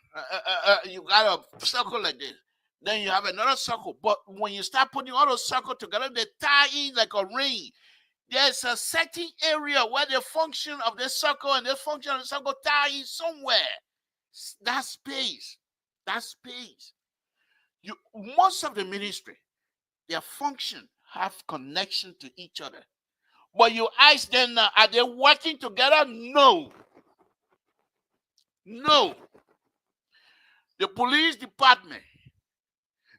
you got a circle like this. Then you have another circle. But when you start putting all those circles together, they tie in like a ring. There's a certain area where the function of the circle and the function of the circle tie in somewhere. That space. Most of the ministry, their function have connection to each other. But you ask them now, are they working together? No. The police department,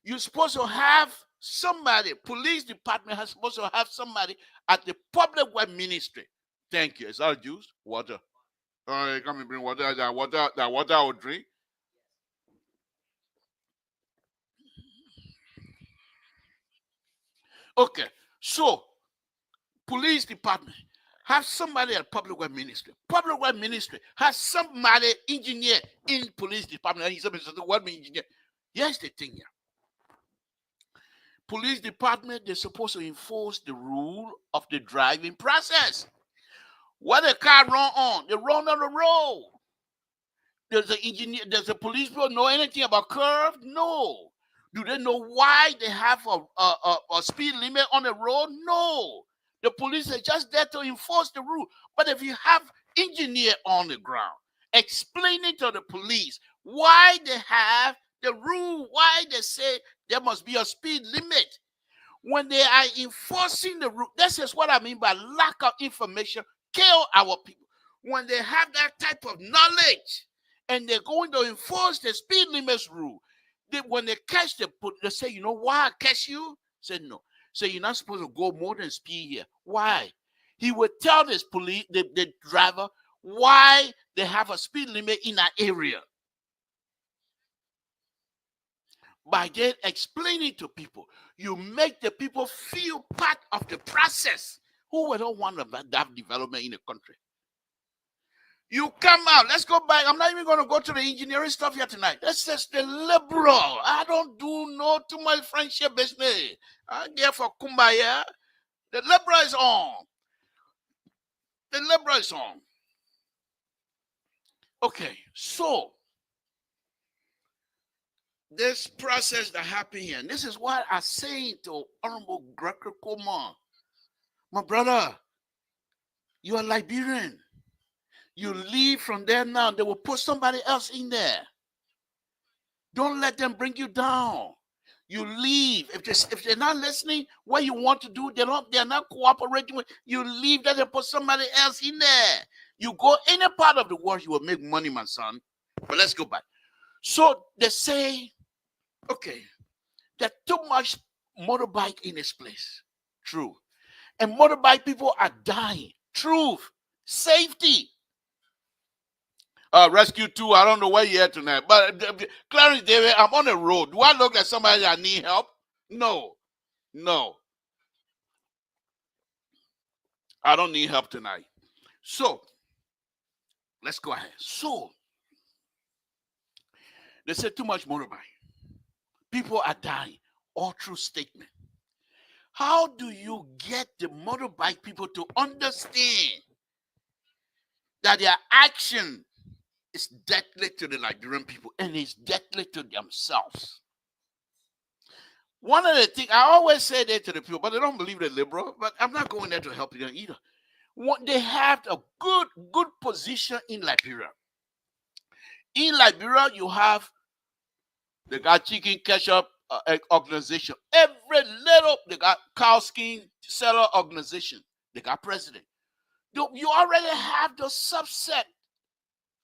you're supposed to have somebody, police department has supposed to have somebody at the public work ministry. Thank you. Is that juice? Water. Oh, you come and bring water. That water I will drink. Okay. So, police department have somebody at public work ministry. Public work ministry has somebody engineer in police department. He's what engineer. Here's the thing here. Police department, they're supposed to enforce the rule of the driving process. What the car run on? They run on the road. Does the engineer, does the police people know anything about curve? No. Do they know why they have a speed limit on the road? No. The police are just there to enforce the rule. But if you have engineer on the ground explaining to the police why they have the rule, why they say there must be a speed limit, when they are enforcing the rule, this is what I mean by lack of information kill our people. When they have that type of knowledge and they're going to enforce the speed limits rule, when they catch the, they say, you know why I catch you? Say no. Say you're not supposed to go more than speed here. Why? He would tell this police, the driver, why they have a speed limit in that area. By then explaining to people, you make the people feel part of the process. Who would not want to have development in the country? You come out. Let's go back. I'm not even going to go to the engineering stuff here tonight. That's just the liberal. I don't do no too much friendship business. I'm there for kumbaya. The liberal is on. The liberal is on. Okay, so this process that happened here, and this is what I say to Honorable Gregory Coleman. My brother, you are Liberian. You leave from there now, they will put somebody else in there. Don't let them bring you down. You leave. If they're not listening, what you want to do, they're not cooperating with you. Leave that and put somebody else in there. You go any part of the world, you will make money, my son. But let's go back. So they say, okay, there's too much motorbike in this place. True. And motorbike people are dying. Truth. Safety. Rescue 2, I don't know where you're at tonight. But Clarence David, I'm on the road. Do I look like somebody that need help? No. I don't need help tonight. So, let's go ahead. So, they said too much motorbike. People are dying. All true statement. How do you get the motorbike people to understand that their action is deadly to the Liberian people and it's deadly to themselves? One of the things I always say that to the people, but they don't believe they're liberal, but I'm not going there to help them either. They have a good position in Liberia. In Liberia, you have the got chicken ketchup organization. Every little, they got cow skin seller organization. They got president. You already have the subset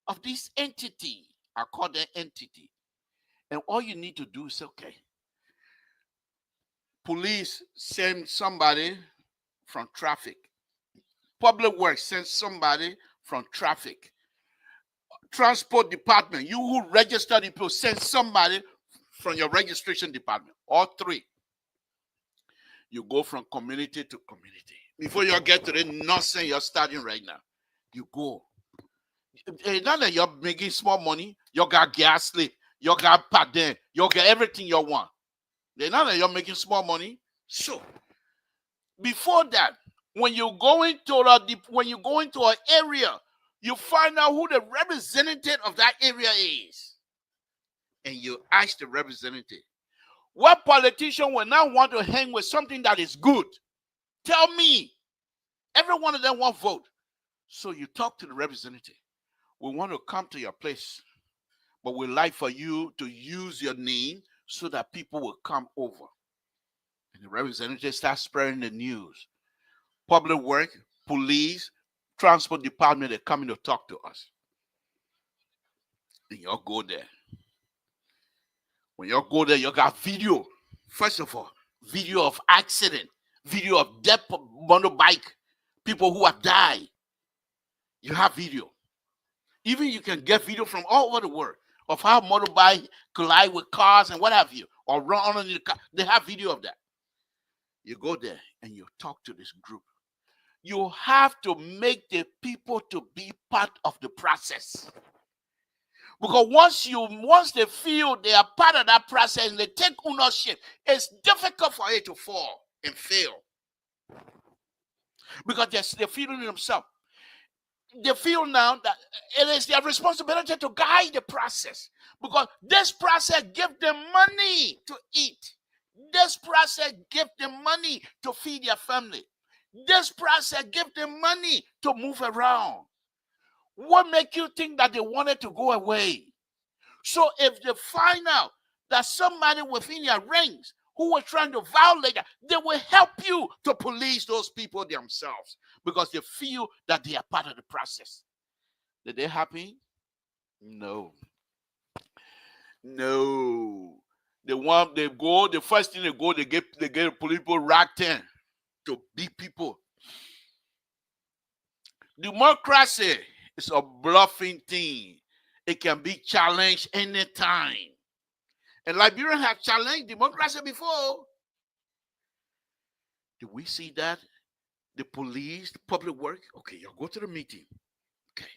of this entity. I call that entity. And all you need to do is, okay, police send somebody from traffic. Public works send somebody from traffic. Transport department, you who register the people, send somebody from your registration department. All three. You go from community to community. Before you get to the nonsense you're starting right now, you go. Now that you're making small money, you got gas slip, you got pardon, you got everything you want. Now that you're making small money, so before that, when you go into an area, you find out who the representative of that area is, and you ask the representative, what politician will now want to hang with something that is good? Tell me. Every one of them want vote. So you talk to the representative. We want to come to your place, but we'd like for you to use your name so that people will come over. And the representative starts spreading the news. Public work, police, transport department, they're coming to talk to us. And y'all go there. When y'all go there, you got video. First of all, video of accident, video of death of motorbike, people who have died. You have video. Even you can get video from all over the world of how motorbike collide with cars and what have you, or run under the car. They have video of that. You go there and you talk to this group. You have to make the people to be part of the process. Because once they feel they are part of that process and they take ownership, it's difficult for it to fall and fail. Because they're feeling themselves. They feel now that it is their responsibility to guide the process. Because this process gives them money to eat. This process gives them money to feed their family. This process gives them money to move around. What makes you think that they wanted to go away? So if they find out that somebody within their ranks who were trying to violate that, they will help you to police those people themselves because they feel that they are part of the process. Did they happen? No. The first thing they get people racked in to beat people. Democracy is a bluffing thing. It can be challenged anytime. And Liberia have challenged democracy before. Do we see that? The police, the public work. Okay, you go to the meeting. Okay.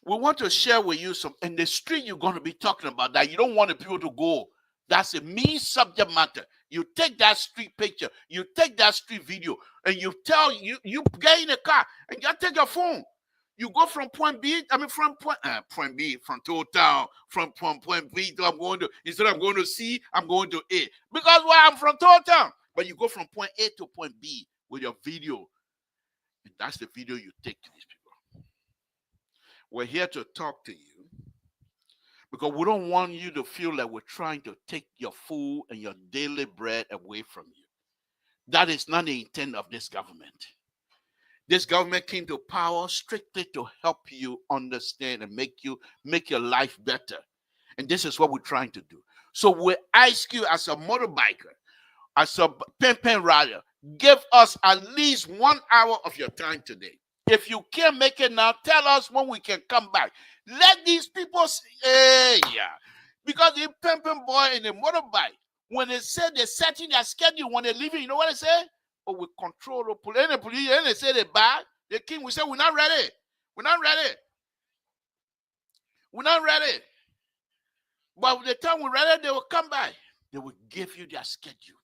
We want to share with you some in the street you're going to be talking about that you don't want the people to go. That's a mean subject matter. You take that street picture, you take that street video, and you get in a car and you take your phone. You go from point B, from total, from point B to instead of going to C, I'm going to A. Because I'm from total. But you go from point A to point B with your video. And that's the video you take to these people. We're here to talk to you because we don't want you to feel like we're trying to take your food and your daily bread away from you. That is not the intent of this government. This government came to power strictly to help you understand and make your life better. And this is what we're trying to do. So we ask you as a motorbiker, as a pen rider, give us at least 1 hour of your time today. If you can't make it now, tell us when we can come back. Let these people say, because the pen boy in the motorbike, when they say they're setting their schedule when they're leaving, you know what they say? Oh, we control the police. And the police, and they say they're bad. The king will say, we're not ready. We're not ready. We're not ready. But by the time we're ready, they will come back. They will give you their schedule.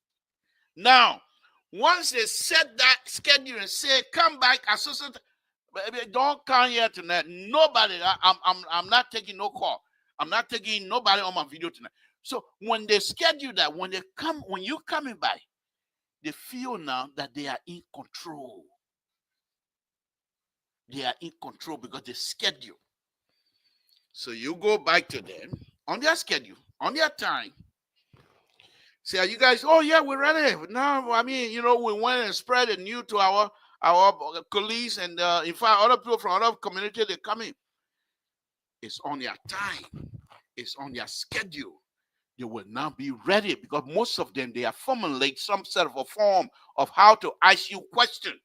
Now, once they set that schedule and say, come back, don't come here tonight. Nobody, I'm not taking no call. I'm not taking nobody on my video tonight. So when they schedule that, when you're coming by, they feel now that they are in control. They are in control because they schedule. So you go back to them on their schedule, on their time. Say, are you guys, oh yeah, we're ready. Now, we went and spread the news to our colleagues, and in fact, other people from other community, they come in. It's on their time. It's on their schedule. They will not be ready because most of them, they have formulated some sort of a form of how to ask you questions.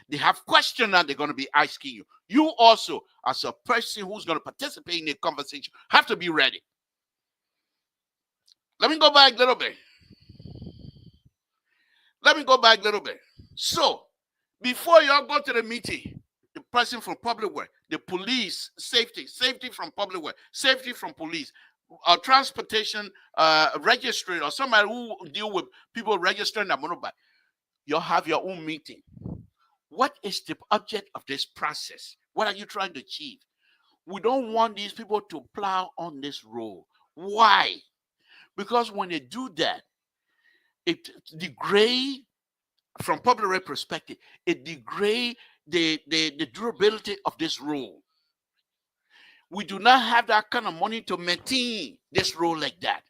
They have questions that they're going to be asking you. You also, as a person who's going to participate in the conversation, have to be ready. Let me go back a little bit. So, before you all go to the meeting, the person from public work, the police, safety from public work, safety from police, transportation registry, or somebody who deal with people registering their motorbike, you'll have your own meeting. What is the object of this process? What are you trying to achieve? We don't want these people to plow on this road. Why? Because when they do that, it degrades, from public work perspective, it degrades the durability of this road. We do not have that kind of money to maintain this road like that.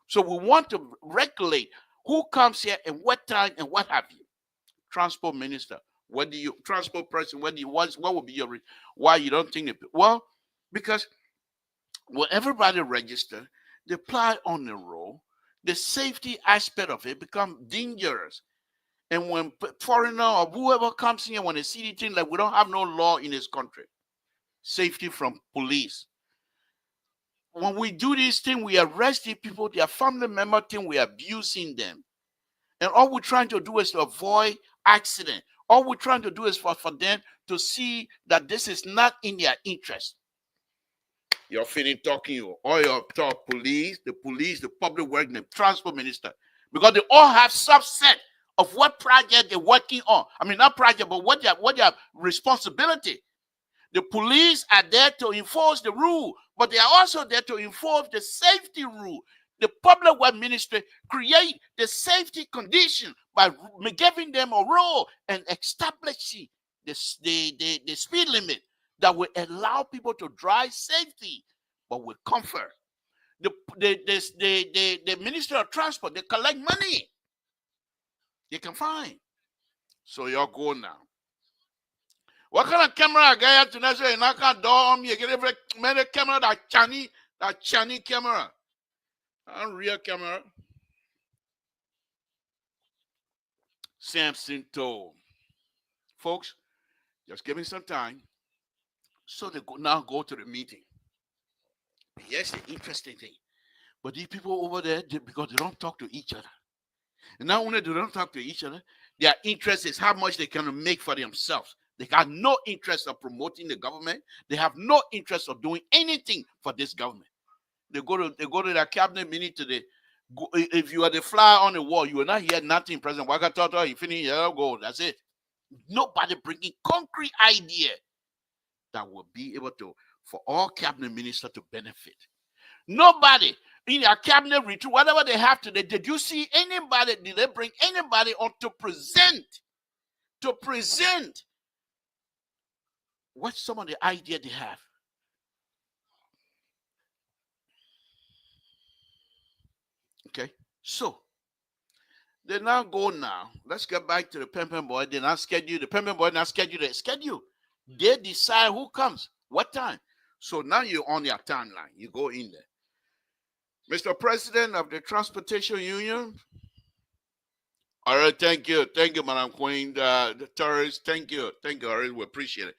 So we want to regulate who comes here and what time and what have you. Transport minister, what do you, transport person, what would be your, why you don't think it? Well, because when everybody register, they apply on the road, the safety aspect of it becomes dangerous. And when foreigner or whoever comes here, when they see the thing, like we don't have no law in this country, safety from police. When we do this thing, we arrest the people, their family member thing, we are abusing them. And all we're trying to do is to avoid accident. All we're trying to do is for them to see that this is not in their interest. You're feeling talking you, all your talk police, the public work, the transport minister, because they all have subset of what project they're working on. I mean, not project, but what their responsibility. The police are there to enforce the rule, but they are also there to enforce the safety rule. The public work ministry create the safety condition by giving them a role and establishing the speed limit that will allow people to drive safety, but with comfort. The Ministry of Transport, they collect money. They can find. So y'all go now. What kind of camera I got tonight? So you can door on me. You get every many camera that Chani camera. Unreal camera. Samson told. Folks, just give me some time. So they now go to the meeting. Yes, the interesting thing. But these people over there, because they don't talk to each other. And not only do they don't talk to each other, their interest is how much they can make for themselves. They got no interest of promoting the government. They have no interest of doing anything for this government. They go to their cabinet meeting today. If you are the fly on the wall, you will not hear nothing. President Wakatata, you finish, go. That's it. Nobody bringing concrete idea that will be able to, for all cabinet ministers to benefit. Nobody in their cabinet retreat, whatever they have today, did you see anybody, did they bring anybody on to present what some of the idea they have? Okay, so they now go now. Let's get back to the pimpin' boy. They not schedule the pimpin' boy. Not schedule the schedule. They decide who comes, what time. So now you're on your timeline. You go in there. Mr. President of the Transportation Union. All right, thank you, Madam Queen. The tourists, thank you. All right, we appreciate it.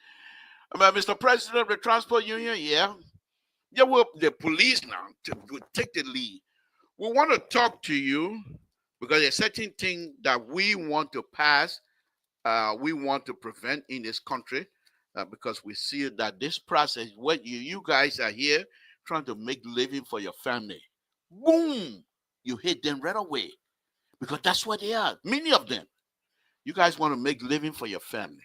Mr. President of the Transport Union, yeah, well, the police now will take the lead. We want to talk to you because there's certain thing that we want to pass, we want to prevent in this country, because we see that this process, what you guys are here trying to make living for your family, boom, you hit them right away because that's what they are. Many of them, you guys want to make living for your family,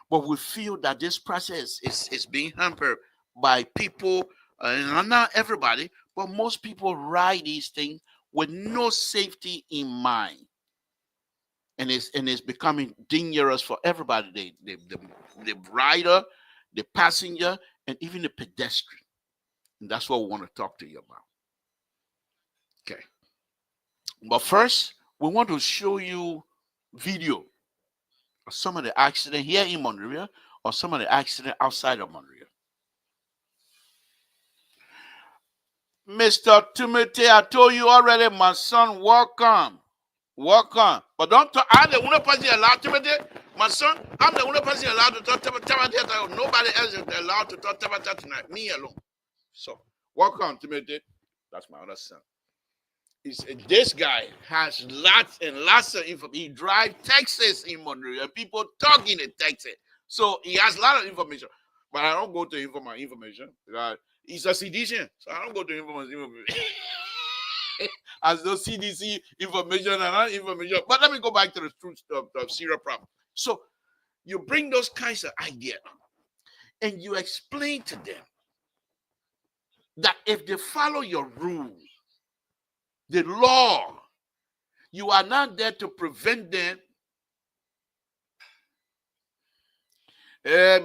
but we feel that this process is being hampered by people, and not everybody, but most people ride these things with no safety in mind. And it's becoming dangerous for everybody. The rider, the passenger, and even the pedestrian. And that's what we want to talk to you about. Okay. But first, we want to show you video. some of the accident here in Monrovia or some of the accident outside of Monrovia. Mr. Timothy, I told you already, my son, welcome. Welcome. But don't talk. I'm the only person allowed, Timothy. My son, I'm the only person allowed to talk Tabata. Nobody else is allowed to talk Tabata tonight. Me alone. So, welcome, Timothy. That's my other son. This guy has lots and lots of information. He drives Texas in Monroe, and people talking in Texas. So, he has a lot of information. But I don't go to him for my information. He's a CDC, so I don't go to him for my information. As those CDC information and other information. But let me go back to the truth of serial problem. So you bring those kinds of ideas and you explain to them that if they follow your rules, the law, you are not there to prevent them. I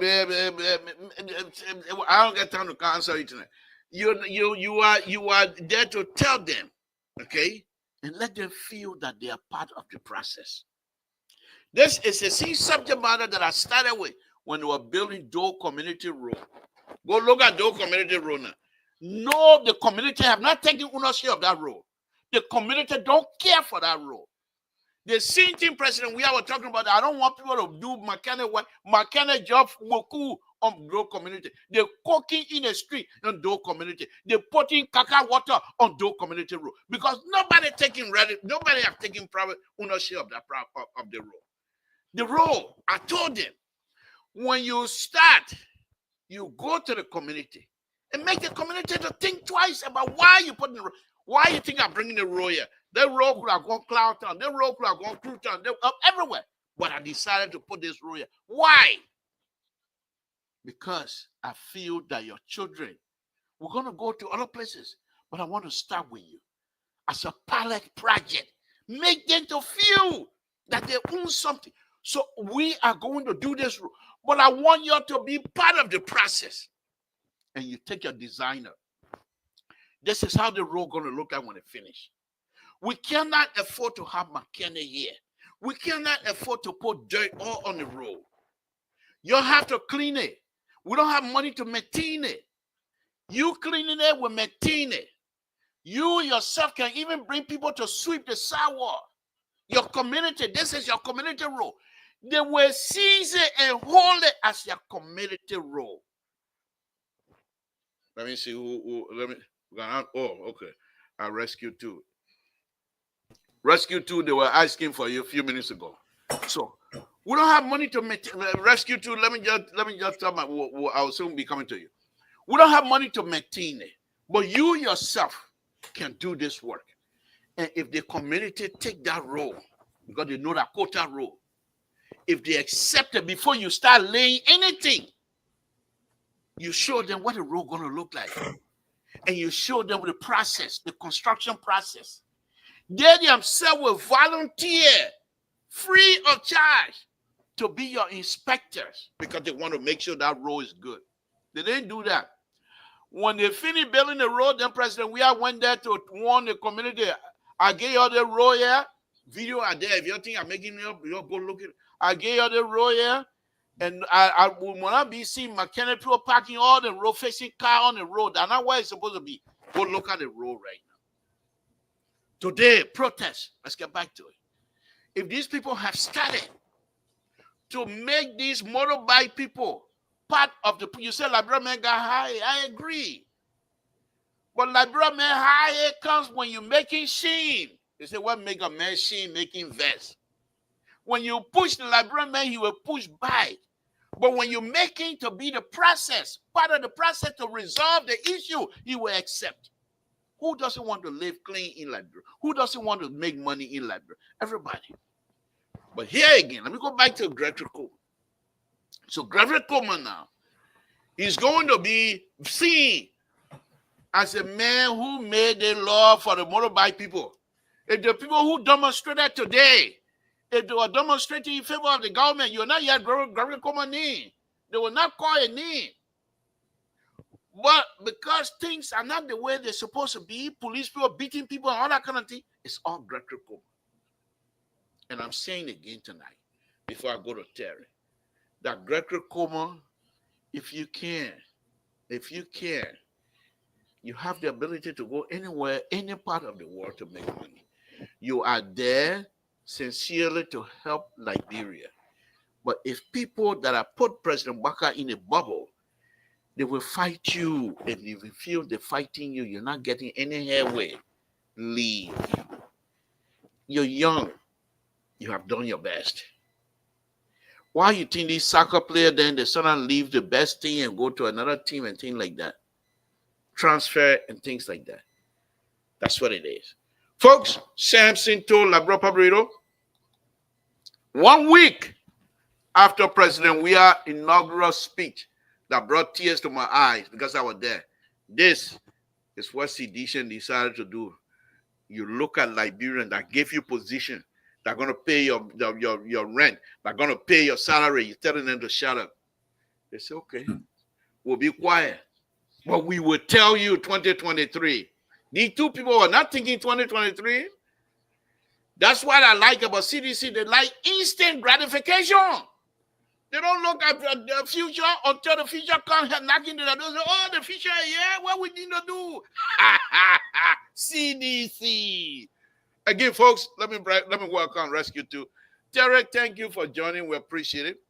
don't get time to answer you tonight. You are there to tell them, okay, and let them feel that they are part of the process. This is a same subject matter that I started with when we were building Doe Community Road. Go look at Doe Community Road now. No, the community have not taken ownership of that road. The community don't care for that road. The same thing, President, we are talking about. I don't want people to do mechanic job on Doe community. They're cooking in the street on Doe community. They're putting caca water on Doe community road because nobody have taken private ownership of that of the road. The road, I told them, when you start, you go to the community and make the community to think twice about why you putting the road. Why you think I'm bringing the road here? The road could have gone Cloud Town. The road could have gone Crew Town. Everywhere. But I decided to put this road here. Why? Because I feel that your children, we're going to go to other places, but I want to start with you as a pilot project. Make them to feel that they own something. So we are going to do this, but I want you to be part of the process. And you take your designer. This is how the road going to look like when it finishes. We cannot afford to have mechanic here. We cannot afford to put dirt all on the road. You have to clean it. We don't have money to maintain it. You cleaning it, we maintain it. You yourself can even bring people to sweep the sidewalk. Your community, this is your community road. They will seize it and hold it as your community road. Let me see okay. I Rescue 2. Rescue 2, they were asking for you a few minutes ago. So we don't have money to maintain Rescue 2. Let me just tell I will soon be coming to you. We don't have money to maintain it, but you yourself can do this work. And if the community take that role, because they know that quota role, if they accept it before you start laying anything, you show them what the road going to look like. And you show them the process, the construction process. They themselves will volunteer free of charge to be your inspectors because they want to make sure that road is good. They didn't do that. When they finished building the road, then President, we went there to warn the community. I gave you the road here. Video are there. If you think I'm making it up, you go look at it. I gave you the road here. And I will not be seeing mechanic people parking all the road facing car on the road. That's not where it's supposed to be. Go look at the road right now. Today, protest. Let's get back to it. If these people have started to make these motorbike people part of the, you say Liberia man got high. I agree. But Liberia man high comes when you're making sheen. They say, what make a man sheen making vest? When you push the Liberian man, he will push by. But when you're making to be the process, part of the process to resolve the issue, he will accept. Who doesn't want to live clean in Liberia? Who doesn't want to make money in Liberia? Everybody. But here again, let me go back to Gregory Coleman. So Gregory Coleman now is going to be seen as a man who made the law for the motorbike people. If the people who demonstrated today, if they were demonstrating in favor of the government, you will not hear Gregory Coleman name. They will not call a name. But because things are not the way they're supposed to be, police people beating people and all that kind of thing, it's all Gregory Coleman. And I'm saying again tonight, before I go to Terry. That Gregory Coma, if you can, you have the ability to go anywhere, any part of the world to make money. You are there sincerely to help Liberia. But if people that have put President Baka in a bubble, they will fight you. And if you feel they're fighting you, you're not getting any headway. Leave. You're young. You have done your best. Why you think these soccer players then they suddenly leave the best team and go to another team and things like that? Transfer and things like that. That's what it is. Folks, Samson told Labro Pabrito 1 week after President Weah's inaugural speech that brought tears to my eyes because I was there. This is what Sedition decided to do. You look at Liberians that gave you position, that are going to pay your rent, that are going to pay your salary. You're telling them to shut up. They say, okay, we'll be quiet. But we will tell you 2023. These two people are not thinking 2023. That's what I like about CDC. They like instant gratification. They don't look at the future until the future comes knocking to the door. Oh, the future, yeah, what we need to do? CDC. Again, folks, let me welcome Rescue 2. Derek, thank you for joining. We appreciate it.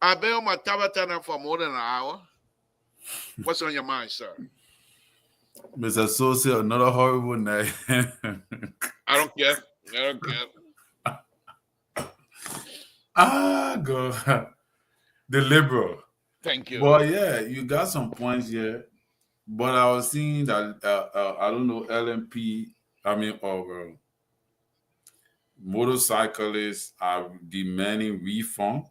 I've been on my Tabatana for more than an hour. What's on your mind, sir? Mr. Sosa, another horrible night. I don't care. God. The liberal. Thank you. But yeah, you got some points here. But I was seeing that, I don't know, LMP, or motorcyclists are demanding refund,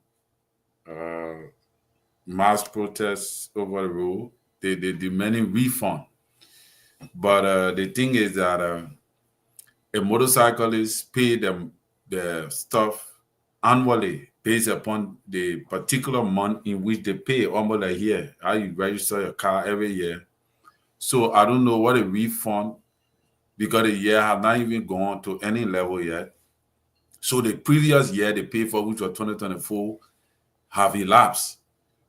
mass protests over the road. They're demanding refund. But the thing is that a motorcyclist pay them the stuff annually based upon the particular month in which they pay, almost like here, how you register your car every year. So I don't know what a refund, because the year has not even gone to any level yet. So the previous year they paid for, which was 2024, have elapsed.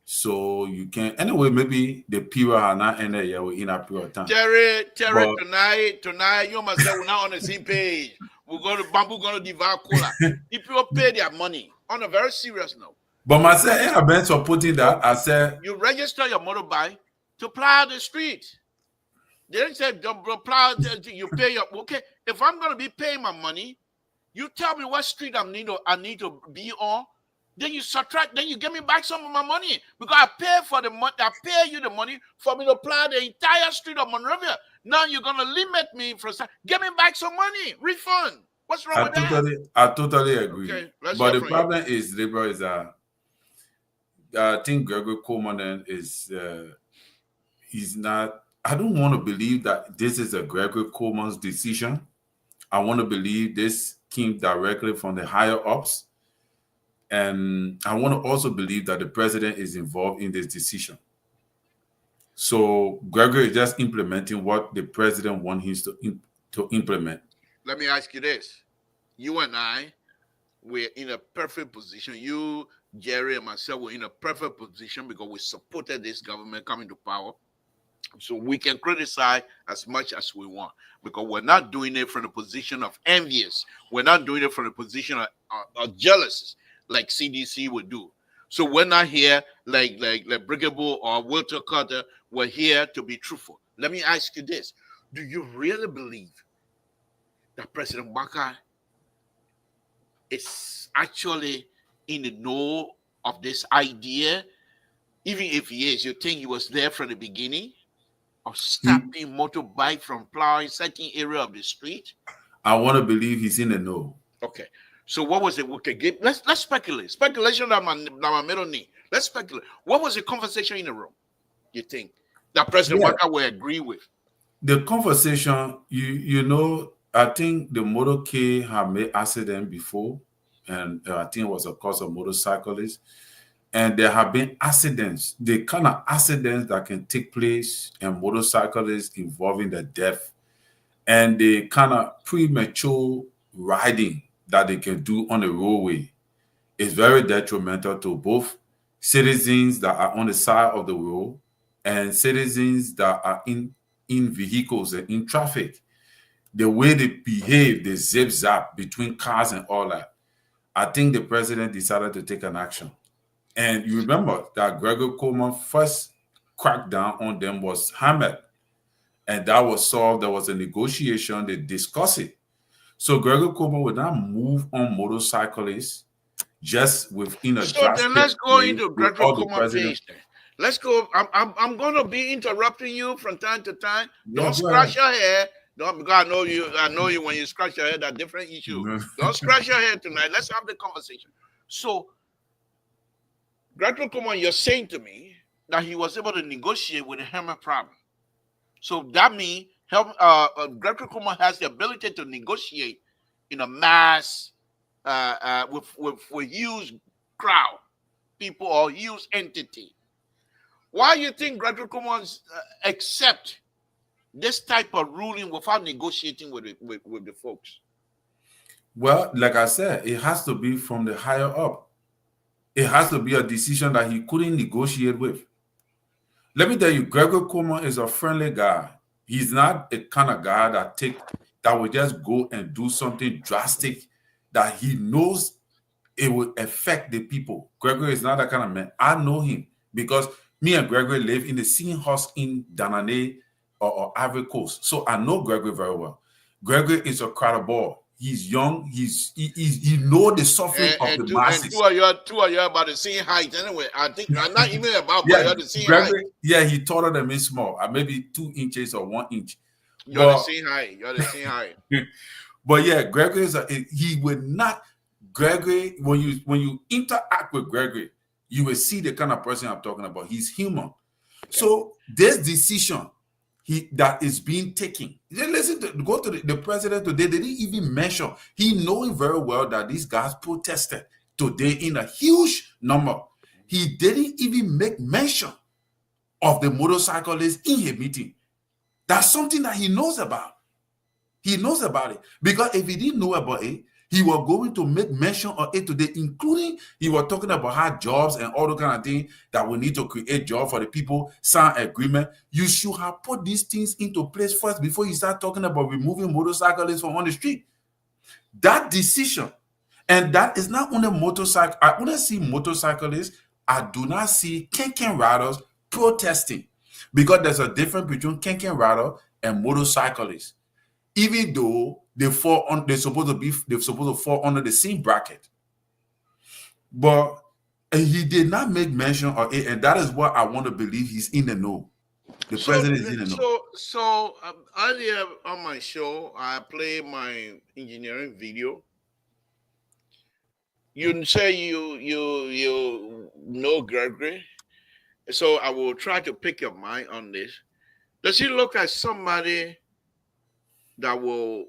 So you can, anyway, maybe the period has not ended yet in that period of time. Terry, tonight, you must say we're not on the same page. We're going to devour cola. If people pay their money on a very serious note. But myself, I've been supporting that. I said, you register your motorbike to plow the street. They didn't say don't plow, you pay your, okay. If I'm going to be paying my money, you tell me what street I need to be on. Then you subtract, then you give me back some of my money. Because I pay for the money, I pay you the money for me to plow the entire street of Monrovia. Now you're gonna limit me for give me back some money, refund. What's wrong with that? I totally agree. Okay, but the problem is, Libra, is that I think Gregory Coleman is he's not. I don't want to believe that this is a Gregory Coleman's decision. I want to believe this came directly from the higher ups. And I want to also believe that the president is involved in this decision. So Gregory is just implementing what the president wants him to implement. Let me ask you this. You and I, we're in a perfect position. You, Jerry, and myself were in a perfect position because we supported this government coming to power. So we can criticize as much as we want because we're not doing it from the position of envious. We're not doing it from the position of jealous, like CDC would do. So we're not here like Brigable or Walter Carter. We're here to be truthful. Let me ask you this. Do you really believe that President Baka is actually in the know of this idea? Even if he is, you think he was there from the beginning of stopping motorbike from plowing certain area of the street? I want to believe he's in the know. Okay. So what was it? Okay, let's speculate. Speculation that my middle name. Let's speculate. What was the conversation in the room, you think, that President Baka will agree with? The conversation, you know, I think the motorcade have made accident before, and I think it was a cause of motorcyclists. And there have been accidents, the kind of accidents that can take place and motorcyclists involving the death, and the kind of premature riding that they can do on the roadway. is very detrimental to both citizens that are on the side of the road and citizens that are in vehicles and in traffic. The way they behave, they zip zap between cars and all that. I think the president decided to take an action. And you remember that Gregory Coleman first crackdown on them was hammered. And that was solved. There was a negotiation. They discussed it. So Gregory Coleman would not move on motorcyclists just within a So then let's go into Gregory all the Coleman president. page. Let's go. I'm going to be interrupting you from time to time. Yeah, Don't go scratch ahead. your hair. Don't, because I know you when you scratch your head, that's a different issue. No. Don't scratch your head tonight. Let's have the conversation. So, Gregory Coleman, you're saying to me that he was able to negotiate with the Hammer problem. So that means Gregory Coleman has the ability to negotiate in a mass with huge crowd, people or huge entity. Why do you think Gregory Coleman accept this type of ruling without negotiating with the folks? Well, like I said, it has to be from the higher up. It has to be a decision that he couldn't negotiate with. Let me tell you, Gregory Coleman is a friendly guy. He's not a kind of guy that will just go and do something drastic that he knows it will affect the people. Gregory is not that kind of man. I know him because me and Gregory live in the same house in Danane or Ivory Coast. So I know Gregory very well. Gregory is a credible. He's young. He know the suffering of the masses. And two of you about the same height anyway. I think I'm not even about you're the same Gregory, height. Yeah, he taller than me small. Maybe 2 inches or 1 inch. You're the same height. You're the same height. But yeah, Gregory he would not. Gregory, when you interact with Gregory, you will see the kind of person I'm talking about. He's human. Okay. So this decision that is being taken. Go to the president today. They didn't even mention. He knowing very well that these guys protested today in a huge number. He didn't even make mention of the motorcyclists in his meeting. That's something that he knows about. He knows about it. Because if he didn't know about it, he was going to make mention of it today, including he was talking about how jobs and all the kind of things that we need to create jobs for the people, sign agreement. You should have put these things into place first before you start talking about removing motorcyclists from on the street. That decision, and that is not only motorcycle. I only see motorcyclists. I do not see Kenken riders protesting, because there's a difference between Kenken rider and motorcyclists. Even though they're supposed to fall under the same bracket, but he did not make mention of it, and that is what I want to believe he's in the know. The president is in the know. So earlier on my show, I played my engineering video. You say you know Gregory, so I will try to pick your mind on this. Does he look like somebody that will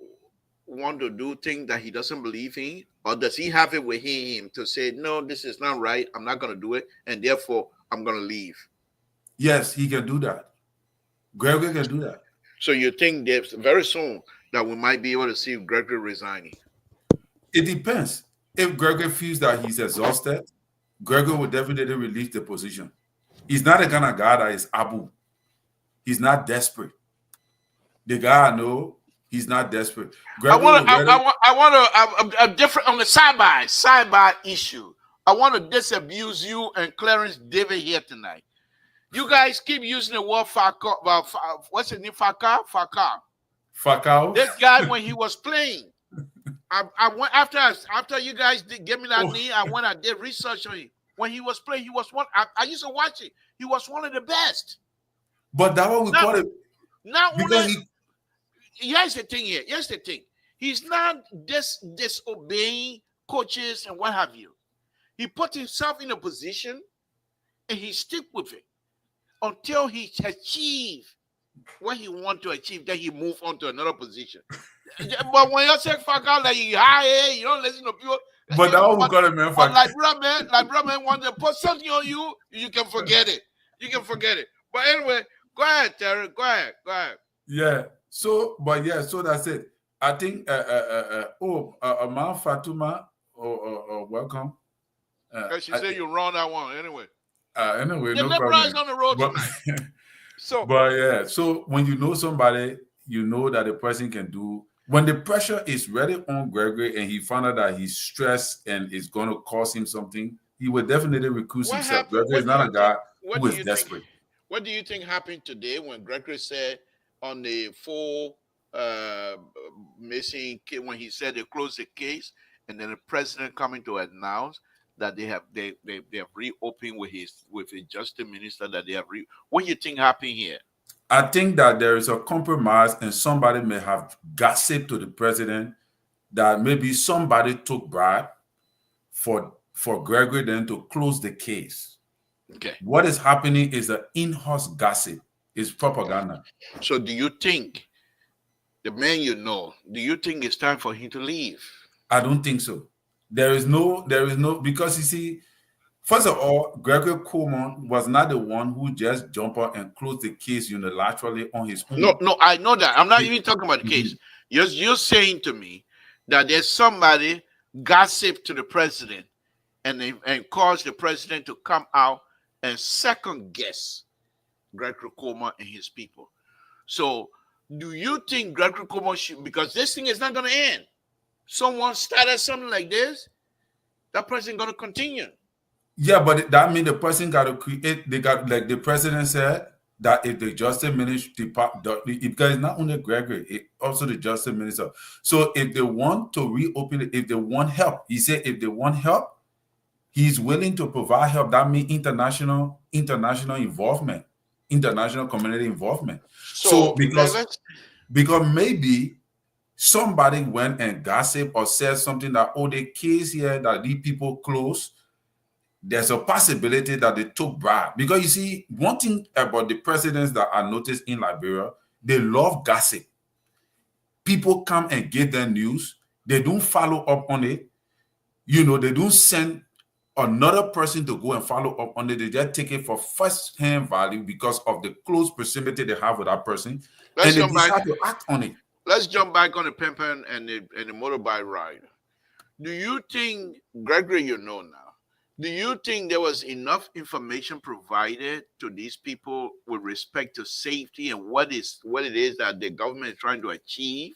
want to do things that he doesn't believe in, or does he have it within him to say, no, this is not right, I'm not going to do it, and therefore I'm going to leave? Yes, he can do that. Gregory can do that. So you think that very soon that we might be able to see Gregory resigning? It depends. If Gregory feels that he's exhausted, Gregory will definitely release the position. He's not the kind of guy that is Abu. He's not desperate. The guy I know, he's not desperate. I want a different on the sidebar issue. I want to disabuse you and Clarence David here tonight. You guys keep using the word Falcao. What's his name? Falcao. This guy, when he was playing, I went after you guys gave me that name. I did research on him. When he was playing, he was one. I used to watch it. He was one of the best. But that what we call it. Not only. Here's the thing here. Here's the thing. He's not disobeying coaches and what have you. He put himself in a position and he stick with it until he achieve what he want to achieve. Then he move on to another position. But when you say fuck out, like you high, you don't listen to people. But that what we call it, man. Like brother man want to put something on you, you can forget it. You can forget it. But anyway, go ahead, Terry. Go ahead. Yeah. So that's it. I think, Fatuma, welcome. She said you run that one anyway. Anyway, The no liberals problem. on the road But, tonight. So, but yeah, so when you know somebody, you know that the person can do. When the pressure is really on Gregory and he found out that he's stressed and it's going to cost him something, he will definitely recuse what himself. happened? Gregory is not a guy What who do is you think? desperate. What do you think happened today when Gregory said on the full missing when he said they closed the case, and then the president coming to announce that they have reopened with the justice minister that they have what do you think happened here? I think that there is a compromise and somebody may have gossiped to the president that maybe somebody took bribe for Gregory then to close the case. Okay. What is happening is an in-house gossip. It's propaganda. So do you think the man do you think it's time for him to leave? I don't think so. There is no, because you see, first of all, Gregory Coleman was not the one who just jumped out and closed the case unilaterally on his own. No, I know that. I'm not even talking about the case. You're saying to me that there's somebody gossip to the president and caused the president to come out and second guess Gregory Coleman and his people. So do you think Gregory Coleman should, because this thing is not going to end. Someone started something like this, that person going to continue. Yeah, but that means the person got to create, they got, like the president said, that if the justice ministry, because it's not only Gregory, it also the justice minister. So if they want to reopen it, if they want help, he said if they want help, he's willing to provide help. That means international involvement, international community involvement. So because maybe somebody went and gossiped or said something that, oh, the case here that these people close, there's a possibility that they took bribe. Because you see, one thing about the presidents that I noticed in Liberia, they love gossip. People come and get their news. They don't follow up on it. They don't send another person to go and follow up on it. They just take it for first-hand value because of the close proximity they have with that person. And they decide to act on it. Let's jump back on the pimping and the motorbike ride. Do you think, Gregory, now, do you think there was enough information provided to these people with respect to safety and what it is that the government is trying to achieve?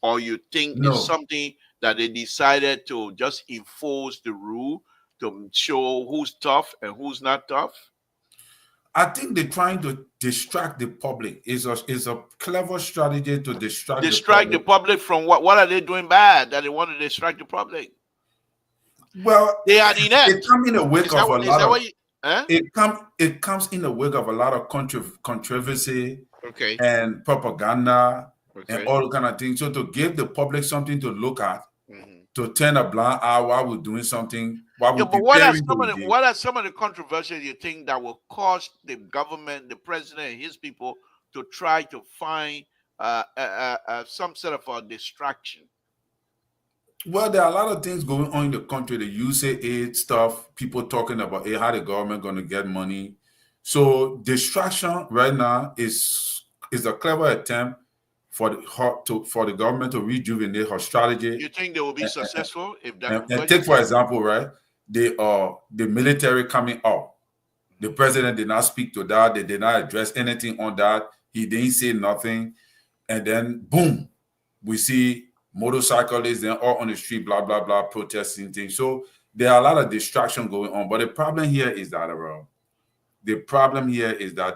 Or you think it's something that they decided to just enforce the rule to show who's tough and who's not tough? I think they're trying to distract the public. It's a clever strategy to distract the public from what? What are they doing bad that they want to distract the public? Well, they are inept. It comes in the wake of a lot of. It comes in the wake of a lot of controversy, and propaganda, and all kind of things. So to give the public something to look at, to turn a blind eye while we're doing something. But what are some of the controversies you think that will cause the government, the president, and his people to try to find some sort of a distraction? Well, there are a lot of things going on in the country. The USAID stuff, people talking about how the government going to get money. So distraction right now is a clever attempt for the government to rejuvenate her strategy. You think they will be successful if that? And take for example, right? The military coming up. The president did not speak to that. They did not address anything on that. He didn't say nothing, and then boom, we see motorcyclists then all on the street, blah blah blah, protesting things. So there are a lot of distraction going on. But the problem here is that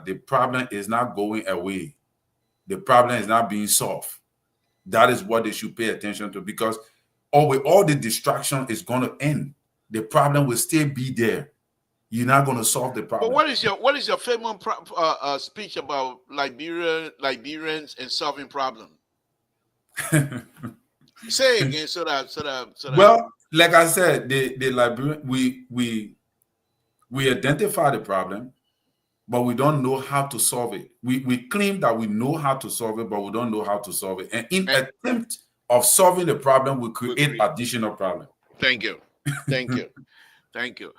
the problem is not going away. The problem is not being solved. That is what they should pay attention to, because all the distraction is going to end. The problem will still be there. You're not going to solve the problem. But what is your famous speech about Liberians and solving problems? Say it again, so that. Well, like I said, the Liberian, we identify the problem, but we don't know how to solve it. We claim that we know how to solve it, but we don't know how to solve it. And in attempt of solving the problem, we create additional problem. Thank you. Thank you.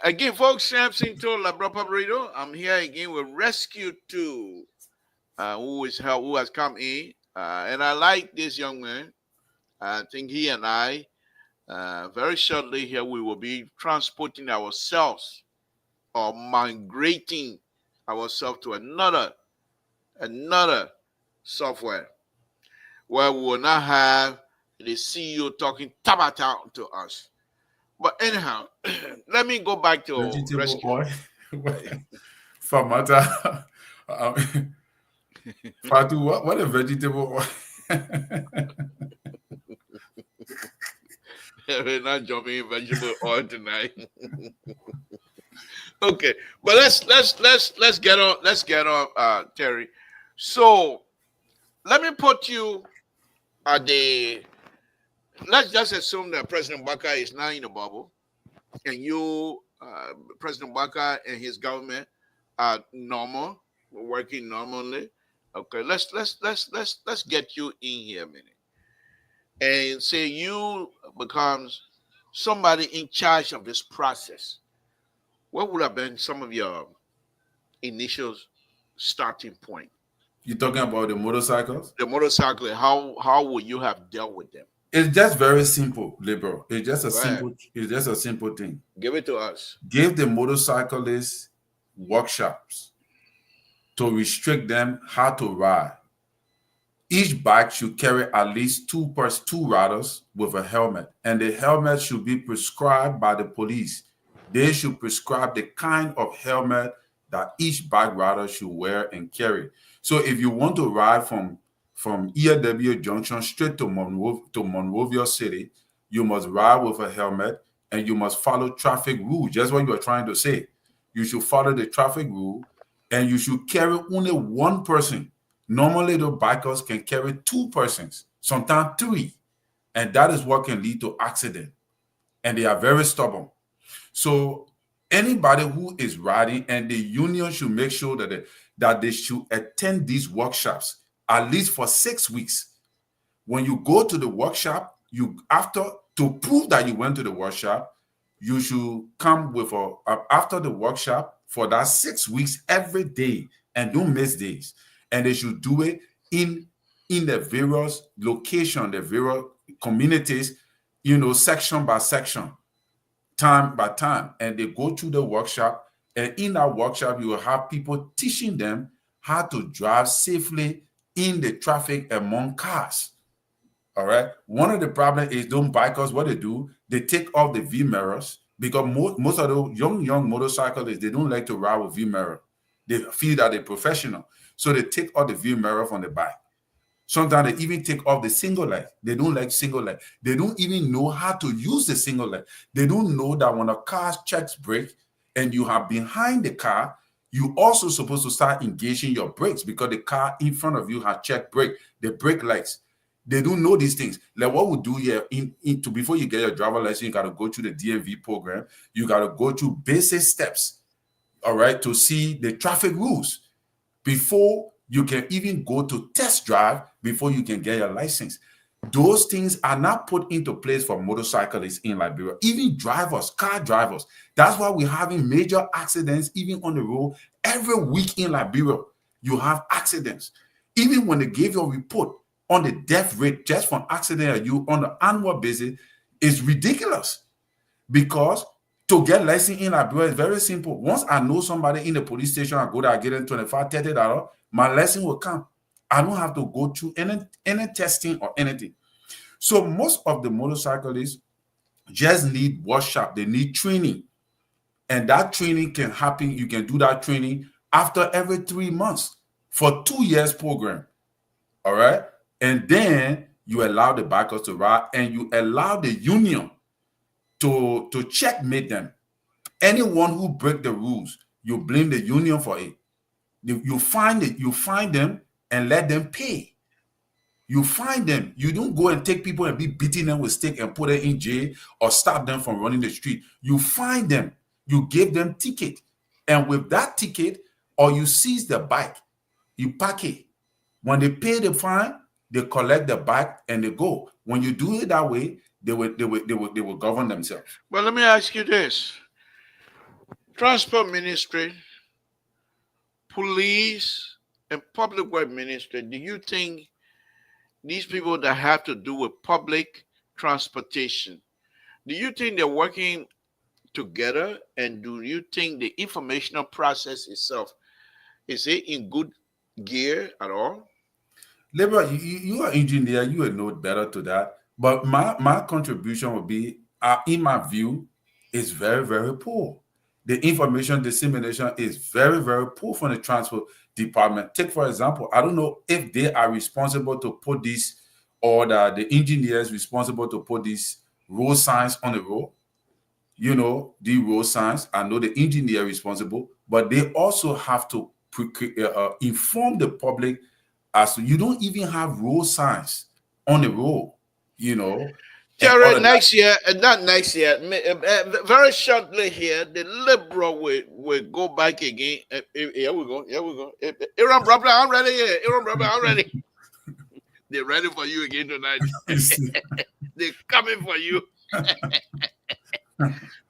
Again, folks, Samson told Labra Pabrito, I'm here again with Rescue 2, who has come in. And I like this young man. I think he and I Very shortly here, we will be transporting ourselves or migrating ourselves to another software where we will not have the CEO talking tabata to us. But anyhow, let me go back to Vegetable rescue. oil. Famata. um, Fatu, what a vegetable oil. We're not jumping in vegetable oil tonight. Okay, but let's get on. Let's get on, Terry. So let me put you at the. Let's just assume that President Baka is now in a bubble, and you, President Baka and his government are normal, working normally. Okay, let's get you in here a minute and say you becomes somebody in charge of this process. What would have been some of your initial starting point? You're talking about the motorcycles? The motorcycle, how would you have dealt with them? It's just very simple, liberal. Go ahead, It's just a simple thing. give it to us. Give the motorcyclists workshops to restrict them how to ride. Each bike should carry at least two riders with a helmet, and the helmet should be prescribed by the police. They should prescribe the kind of helmet that each bike rider should wear and carry. So if you want to ride from EW Junction straight to Monrovia City, you must ride with a helmet and you must follow traffic rules. Just what you are trying to say. You should follow the traffic rule and you should carry only one person. Normally, the bikers can carry two persons, sometimes three, and that is what can lead to accident. And they are very stubborn. So anybody who is riding, and the union should make sure that they should attend these workshops at least for 6 weeks. When you go to the workshop, you after to prove that you went to the workshop, you should come with after the workshop for that 6 weeks every day and don't miss days. And they should do it in the various location, the various communities, section by section, time by time. And they go to the workshop, and in that workshop, you will have people teaching them how to drive safely in the traffic among cars. All right. One of the problems is those bikers, what they do, they take off the V mirrors because most of the young motorcyclists, they don't like to ride with V mirror. They feel that they're professional. So they take off the V mirror from the bike. Sometimes they even take off the single light. They don't like single light. They don't even know how to use the single light. They don't know that when a car checks brake and you are behind the car, you also supposed to start engaging your brakes because the car in front of you has checked brake, the brake lights. They don't know these things. Like what we do here, before you get your driver license, you got to go through the DMV program. You got to go through basic steps, all right, to see the traffic rules before you can even go to test drive before you can get your license. Those things are not put into place for motorcyclists in Liberia, even drivers, car drivers. That's why we're having major accidents even on the road. Every week in Liberia, you have accidents. Even when they give your report on the death rate just from accident you on the annual basis is ridiculous. Because to get license in Liberia is very simple. Once I know somebody in the police station, I go there, I get them $25, $30, my license will come. I don't have to go through any testing or anything. So most of the motorcyclists just need workshop. They need training. And that training can happen. You can do that training after every 3 months for 2 years program. All right. And then you allow the bikers to ride and you allow the union to checkmate them. Anyone who break the rules, you blame the union for it. You find them and let them pay. You find them. You don't go and take people and be beating them with stick and put them in jail or stop them from running the street. You find them. You give them ticket. And with that ticket, or you seize the bike, you pack it. When they pay the fine, they collect the bike and they go. When you do it that way, they will govern themselves. But let me ask you this. Transport Ministry, police, and public work ministry, do you think these people that have to do with public transportation, Do you think they're working together? And do you think the informational process itself is it in good gear at all? Labor, you are engineer, you will know better to that. But my contribution would be, in my view, is very, very poor. The information dissemination is very, very poor from the transport department. Take, for example, I don't know if they are responsible to put this, or the engineers responsible to put these road signs on the road. You know, the road signs. I know the engineer responsible, but they also have to inform the public as to, you don't even have road signs on the road, you know, and all Terry, of that. next year, not next year, very shortly here, the liberal will go back again. Here we go. Here we go. Aaron brother, I'm ready. Aaron brother, I'm ready. They're ready for you again tonight. They're coming for you.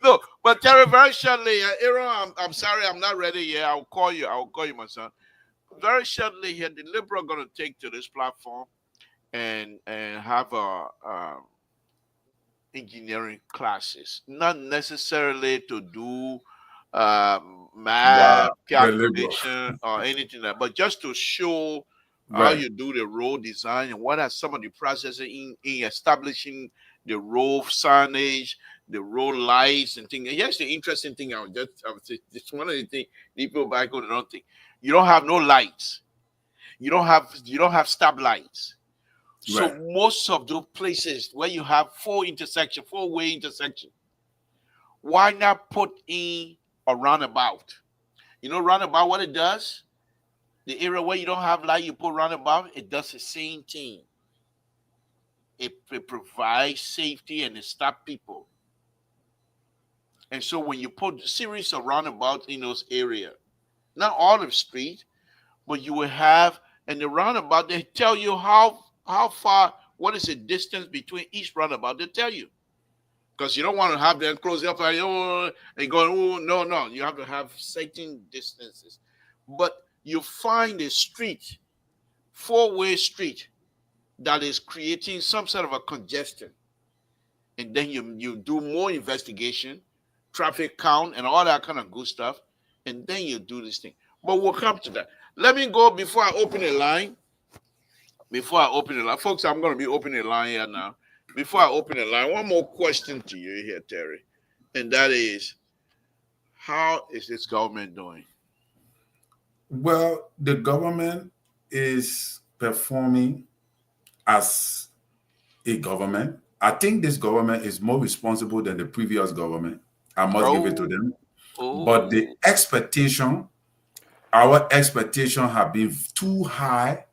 No, but Terry, very shortly, Aaron, I'm sorry, I'm not ready yet. I'll call you. I'll call you, my son. Very shortly here, the liberal going to take to this platform and have a engineering classes, not necessarily to do math Wow, the liberal. calculation or anything like, but just to show how Right, you do the road design and what are some of the processes in establishing the road signage, the road lights and things. And here's the interesting thing. I would say it's one of the things people back on the don't think. You don't have no lights. You don't have stop lights. So right, most of those places where you have four-way intersection, why not put in a roundabout? You know, roundabout, what it does? The area where you don't have light, you put roundabout, it does the same thing. It provides safety and it stops people. And so when you put a series of roundabouts in those areas, not all of the street, but you will have, and the roundabout, they tell you how far, what is the distance between each roundabout, they tell you. Because you don't want to have them close up and, going, oh, no. You have to have certain distances. But you find a street, four-way street, that is creating some sort of a congestion. And then you do more investigation, traffic count, and all that kind of good stuff. And then you do this thing. But we'll come to that. Let me go before I open a line. Folks, I'm going to be opening a line here now. Before I open the line, one more question to you here, Terry. And that is, how is this government doing? Well, the government is performing as a government. I think this government is more responsible than the previous government. I must give it to them. But the expectation, our expectation have been too high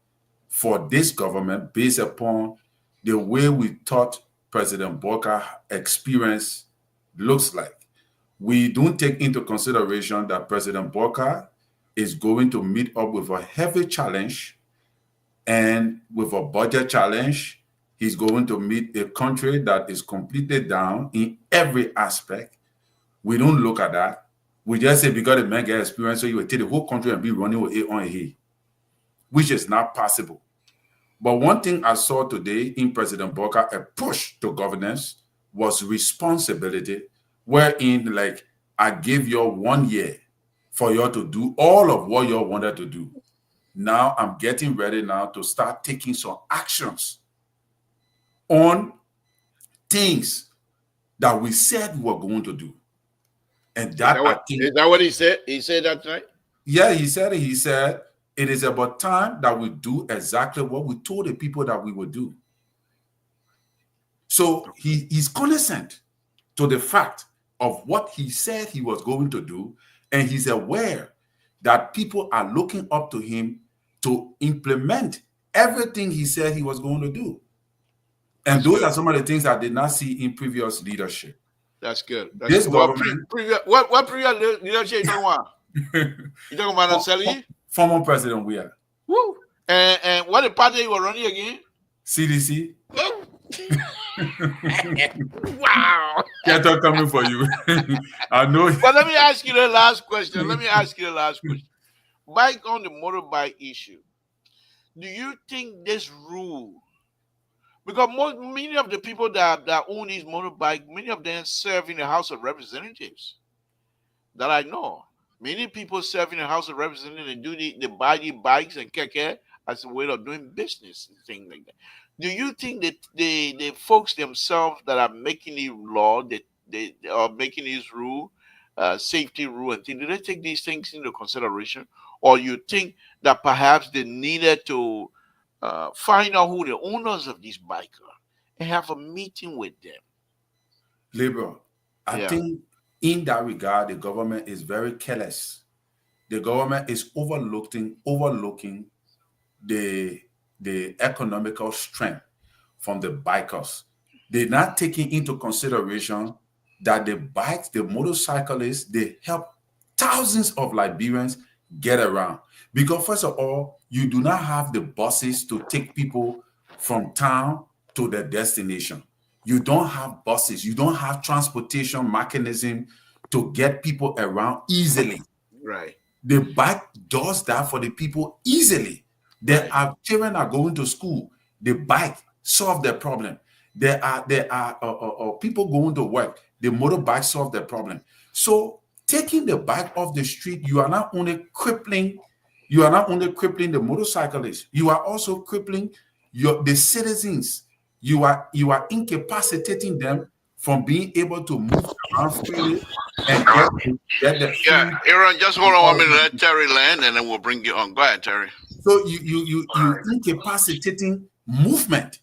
for this government based upon the way we thought President Booker experience looks like. We don't take into consideration that President Booker is going to meet up with a heavy challenge, and with a budget challenge. He's going to meet a country that is completely down in every aspect. We don't look at that. We just say because the man get experience, so you will take the whole country and be running with it on a hay, which is not possible. But one thing I saw today in President Booker, a push to governance, was responsibility, wherein, like, I gave you 1 year for you to do all of what you wanted to do. Now I'm getting ready now to start taking some actions on things that we said we were going to do. And that, is that what he said? He said that tonight? Yeah, he said it. He said it is about time that we do exactly what we told the people that we would do. So he's cognizant to the fact of what he said he was going to do, and he's aware that people are looking up to him to implement everything he said he was going to do. And those are some of the things I did not see in previous leadership. That's good. This government, what previous leadership you talking about? You talking about Anseli? Former President we are. Woo! And what the party you were running again? CDC. Wow. Can't talk coming for you. I know. But let me ask you the last question. Back on the motorbike issue, do you think this rule Because many of the people that own these motorbike, many of them serve in the House of Representatives that I know. Many people serve in the House of Representatives and they buy the bikes and keke as a way of doing business and things like that. Do you think that the folks themselves that are making the law, that they are making these rule, safety rule and things, do they take these things into consideration? Or you think that perhaps they needed to find out who the owners of these bikes are and have a meeting with them? Liberal. I Yeah, think in that regard, the government is very careless. The government is overlooking the economical strength from the bikers. They're not taking into consideration that the bikes, the motorcyclists, they help thousands of Liberians get around. Because first of all, you do not have the buses to take people from town to their destination. You don't have buses. You don't have transportation mechanism to get people around easily. right, The bike does that for the people easily. There right. are children are going to school. The bike solve their problem. There are people going to work. The motorbike solve their problem. So taking the bike off the street, you are not only crippling the motorcyclists, you are also crippling the citizens. You are incapacitating them from being able to move around freely and get the Yeah, food Aaron, just hold and on all one of minute. these Let things. Terry land, and then we'll bring you on. Go ahead, Terry. So you incapacitating movement.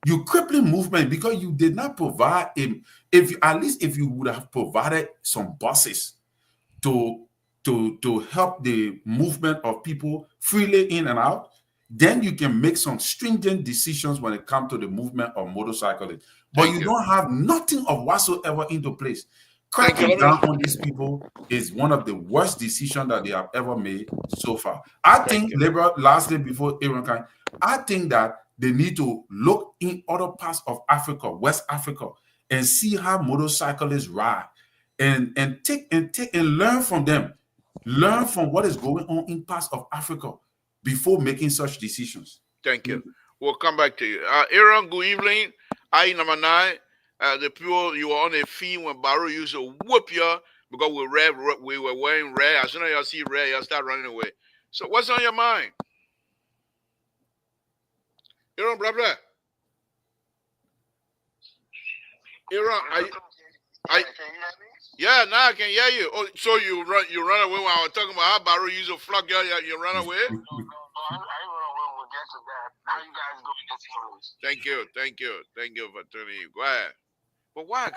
You crippling movement because you did not provide him. If you, at least if you would have provided some buses to to help the movement of people freely in and out, then you can make some stringent decisions when it comes to the movement of motorcyclists. But Thank you you. don't have nothing of whatsoever into place. Thank you. Cracking down on these people is one of the worst decisions that they have ever made so far. I Thank think, you. Liberal, lastly, before Aaron can, I think that they need to look in other parts of Africa, West Africa, and see how motorcyclists ride, and learn from them. Learn from what is going on in parts of Africa before making such decisions. Thank you. We'll come back to you. Aaron, good evening. I number nine. The people you were on a fee when Barrow used to whoop you because we were wearing red. As soon as you see red, you start running away. So what's on your mind? Aaron, blah blah. Aaron, I yeah, now I can hear you. Oh, so you run away when I was talking about how Barrow used to flog you, you run away? Thank you for tuning in. Go ahead. But why I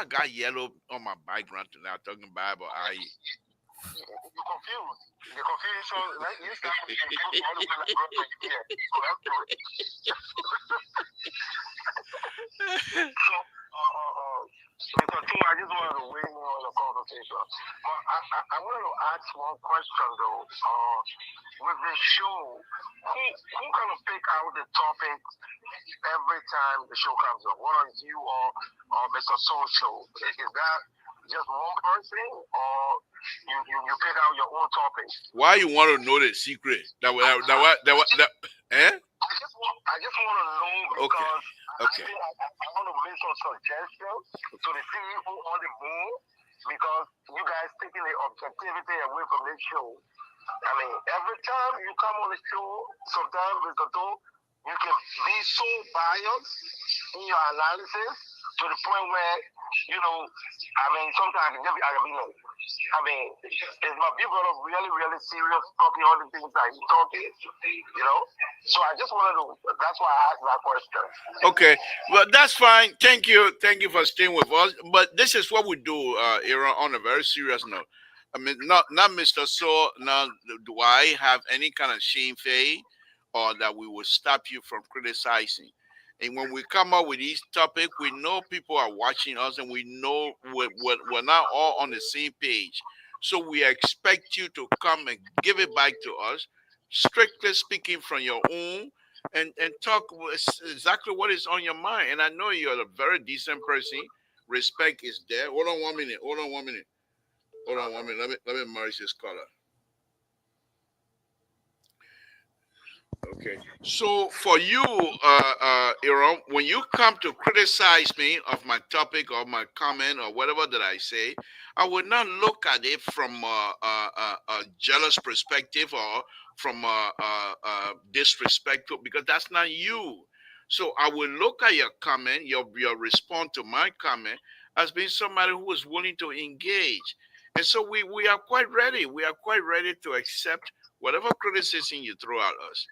got yellow on my background now talking Bible? You're confused. You're confused. So like you start because too, I just wanted to weigh in on the conversation. But I wanted to ask one question though. With the show, who kind of pick out the topics every time the show comes up? What are you or Mr. Social? Is that just one person, or you pick out your own topic? Why you want to know the secret? Eh? I just want to know because I want to make some suggestions to the CEO on the moon because you guys taking the objectivity away from this show. I mean, every time you come on the show, sometimes you can be so biased in your analysis to the point where, I mean, sometimes I can be like, I mean, is my big brother really, really serious talking all the things that he's talking? So I just wanted to, that's why I asked that question. Okay, well, that's fine. Thank you for staying with us. But this is what we do, Aaron, on a very serious note. I mean, not Mr. So, now, do I have any kind of shame fade or that we will stop you from criticizing? And when we come up with these topics, we know people are watching us and we know we're not all on the same page. So we expect you to come and give it back to us, strictly speaking from your own, and talk exactly what is on your mind. And I know you're a very decent person. Respect is there. Hold on one minute. Let me merge this color. Okay. Okay. So for you, Aaron, when you come to criticize me of my topic or my comment or whatever that I say, I would not look at it from a jealous perspective or from a disrespectful, because that's not you. So I will look at your comment, your response to my comment, as being somebody who is willing to engage. And so we are quite ready. We are quite ready to accept whatever criticism you throw at us.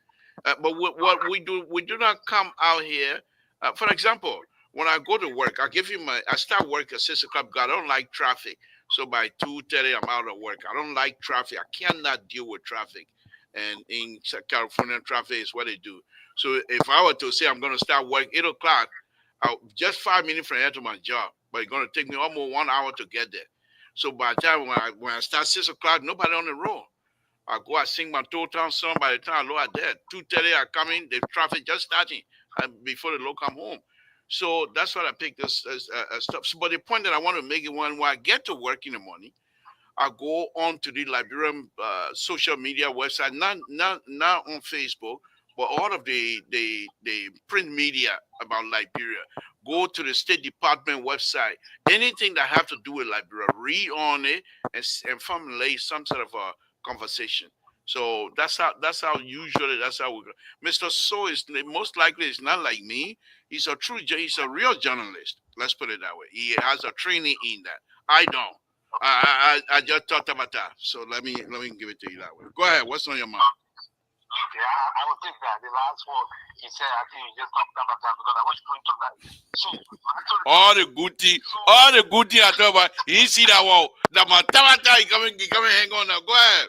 But what we do not come out here. For example, when I go to work, I start work at 6 o'clock because I don't like traffic. So by 2:30, I'm out of work. I don't like traffic. I cannot deal with traffic. And in California, traffic is what they do. So if I were to say I'm going to start work 8 o'clock, just 5 minutes from here to my job, but it's going to take me almost 1 hour to get there. So by the time when I start 6 o'clock, nobody on the road. I go, I sing my total song. By the time I look at that, 2:30, I come in, the traffic just starting before the load come home. So that's what I picked this stuff. So, but the point that I want to make it when I get to work in the morning, I go on to the Liberian social media website, not on Facebook, but all of the print media about Liberia. Go to the State Department website. Anything that have to do with Liberia, read on it and formulate some sort of a conversation. So that's how usually that's how we go. Mr. So is most likely is not like me. He's a real journalist. Let's put it that way. He has a training in that. I don't. I just talked about that. So let me give it to you that way. Go ahead. What's on your mind? Okay, I will take that. The last one, he said, I think you just talked about that because I was going to that. So, all the good thing I talk about, you see that one. That my tabata, he coming hang on now. Go ahead.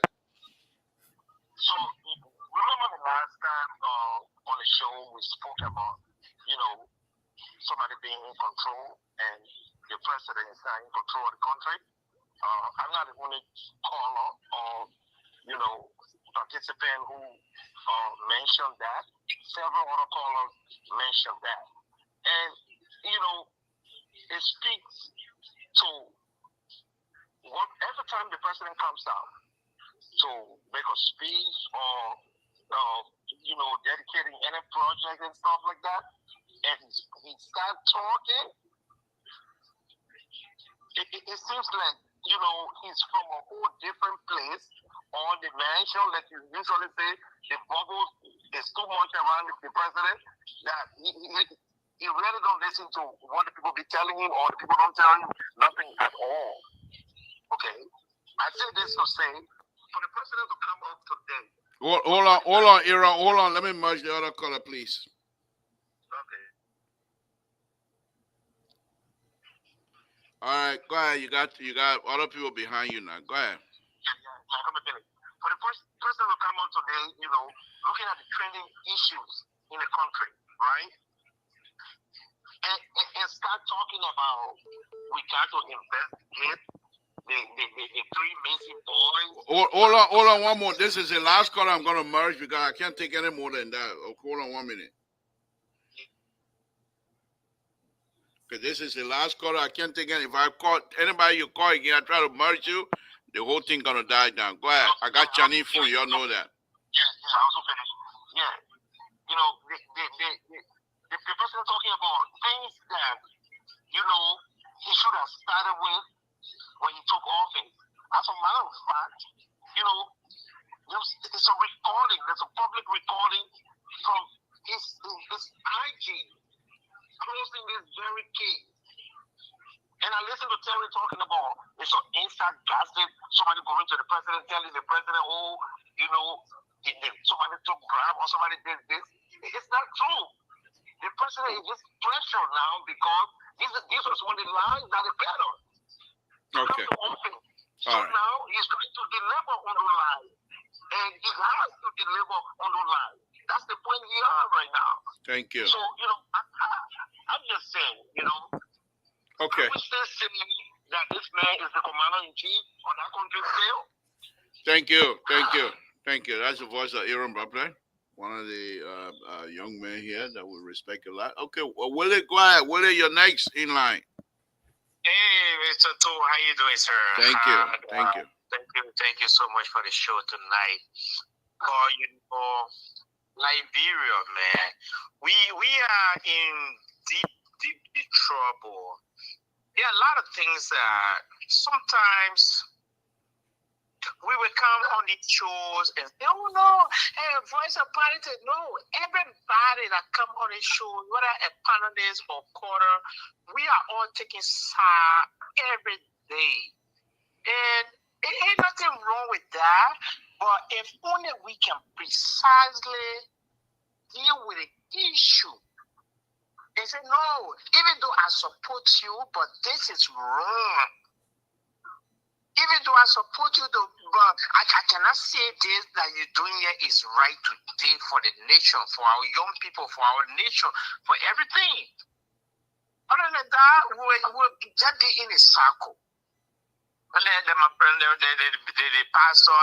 So, remember the last time on the show we spoke about, somebody being in control and the president is not in control of the country? I'm not the only caller or, participant who mentioned that. Several other callers mentioned that. And, it speaks to every time the president comes out to make a speech or, dedicating any project and stuff like that, and he starts talking, it seems like, he's from a whole different place, or the mansion, like you usually say, the bubble is too much around the president that he really don't listen to what the people be telling him, or the people don't tell him nothing at all. Okay? I say this to say, for the president to come up today. Hold on, Aaron. Hold on. Let me merge the other color, please. Okay. All right, go ahead. You got other people behind you now. Go ahead. For the person to come out today, looking at the trending issues in the country, right? And start talking about we got to investigate the three missing boys. Hold on one more. This is the last call I'm going to merge because I can't take any more than that. Hold on 1 minute. Because this is the last caller. I can't take any. If I call anybody you call again, I try to merge you, the whole thing going to die down. Go ahead. I got Chinese phone. Y'all know that. Yeah, I also finished. Yeah. The person talking about things that, he should have started with when he took office. As a matter of fact, it's a recording. There's a public recording from his IG closing this very case. And I listened to Terry talking about it's an inside gossip. Somebody going to the president, telling the president, somebody took grab or somebody did this. It's not true. The president is just pressured now because this was one of the lies that he better. Okay. So now he's trying to deliver on the lie. And he has to deliver on the lie. That's the point we are right now. Thank you. So, I'm just saying, Okay. I wish they say that this man is the commander-in-chief on that country still. Thank you. That's the voice of Aaron Butler, one of the young men here that we respect a lot. Okay, well, Willie, go ahead. Willie, you're next in line. Hey, Mr. To, how you doing, sir? Thank you. Thank you so much for the show tonight. Liberia, man. We are in deep trouble. There are a lot of things that sometimes we will come on these shows and say, oh no, hey, voice of politics. No, everybody that come on this show, whether a panelist or quarter, we are all taking side every day. And it ain't nothing wrong with that, but if only we can precisely deal with the issue. They say, no, even though I support you, but this is wrong. Even though I support you, but I cannot say this that you're doing here is right today for the nation, for our young people, for our nation, for everything. Other than that, we'll just be in a circle. And then the pastor,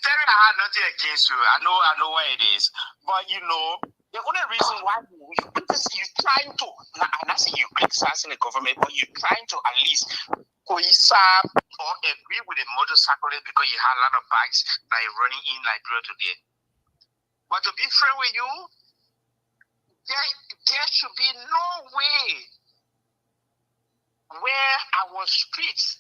Terry, I had nothing against you. I know where it is. But you know, the only reason why you're trying to, I'm not saying you're criticizing the government, but you're trying to at least coincide or agree with the motorcyclist because you have a lot of bikes that are running in Liberia today. But to be fair with you, there should be no way where our streets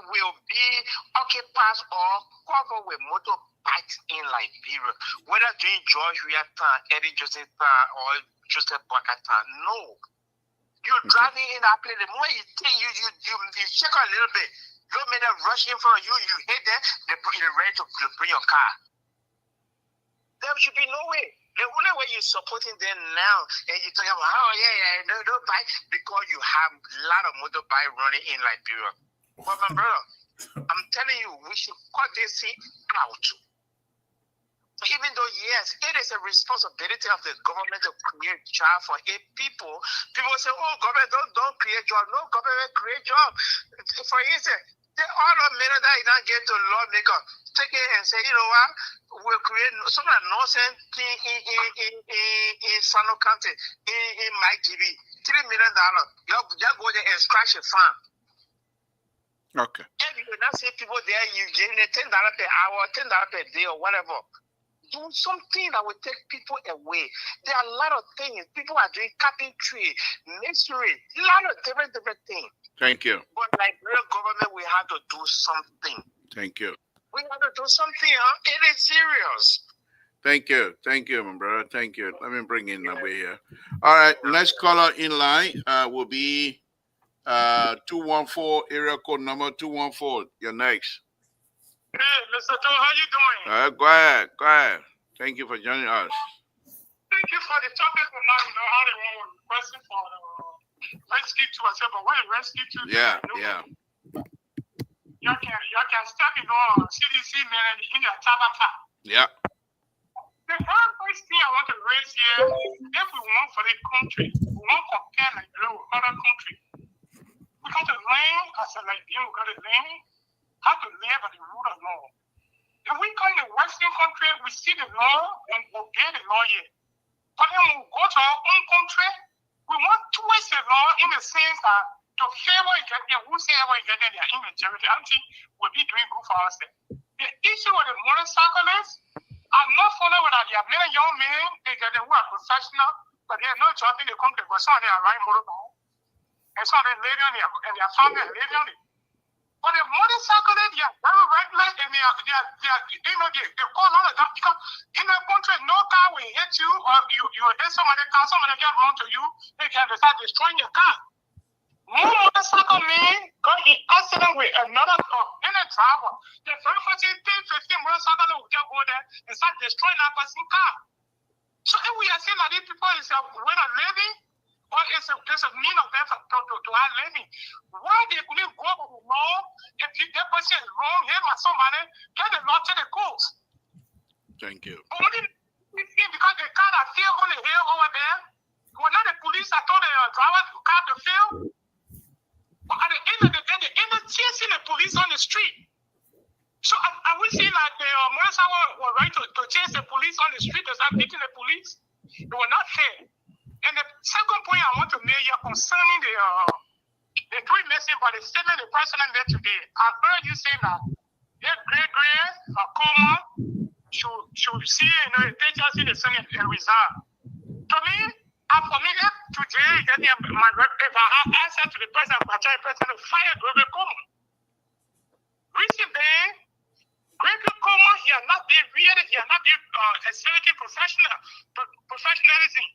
will be occupied or covered with motorbikes in Liberia, whether during George Weah time, Eddie Joseph time, or Joseph Boyka time. No. You're driving in that place, the moment you think you check a little bit, you made a rush in front of you, you hit them, they're ready to bring your car. There should be no way. The only way you're supporting them now, and you're talking about, oh, yeah, no bike, because you have a lot of motorbike running in Liberia. But my brother, I'm telling you, we should cut this thing out. Even though, yes, it is a responsibility of the government to create jobs for people. People say, oh, government, don't create jobs. No, government create jobs. For instance, all of men that is not get to lawmaker, take it and say, you know what, we'll create some of the nonsense thing in Sano County, in my TV, $3 million. You just go there and scratch a farm. Okay. If you not see people there, you give them $10 per hour, $10 per day, or whatever. Do something that will take people away. There are a lot of things. People are doing carpentry, masonry, a lot of different things. Thank you. But like real government, we have to do something. Thank you. We have to do something, huh? It is serious. Thank you, my brother. Thank you. Let me bring in over here. All right, next caller in line will be 214, area code number 214. You're next. Hey, Mr. Joe, how you doing? Go ahead. Thank you for joining us. Thank you for the topic for now. You know how they want requesting for rescue to us, but what is rescue to? Yeah. You can step in on CDC man in your tabata. Yeah. The first thing I want to raise here, if we want for the country, we want to compare Nigeria with other countries. We got to learn as a Nigerian, we got to learn how to live by the rule of law. If we come to Western country, we see the law and obey the law here. But then when we go to our own country, we want to twist the law in the sense that to favor each other, whosoever is getting their immaturity, I think we'll be doing good for ourselves. The issue with the motorcyclists, I'm not following with that. There are many young men who are professional, but they are not driving the country, but some of them are riding motorbike. And some of them lady on their family and lady on it. But the motorcyclists, they are very reckless and they call all of that because in the country, no car will hit you or you hit somebody car, somebody get wrong to you, they can decide destroying your car. One motorcycle man got in accident with another driver. The very first thing, 10-15 motorcycles will just go there and start destroying that person's car. So if we are saying that these people is a way of living, or it's a mean of them to have living. Why they couldn't go over the law? If that person is wrong, him or somebody, get the law to the courts. Thank you. Only because the car that fell on the hill over there, well, not the police that told the driver car to fail. But at the end of the day, they end up chasing the police on the street. So I would say like the motorcycle were right to chase the police on the street to start beating the police. It was not fair. And the second point I want to make here concerning the three message by the statement the president made today, I heard you say that great, or coma, should see, they just see the same result. To me, for me, if today, if I have answer to the president, to fire Gregory Coma. Recently, Gregory Coma, he has not been exhibiting professionalism.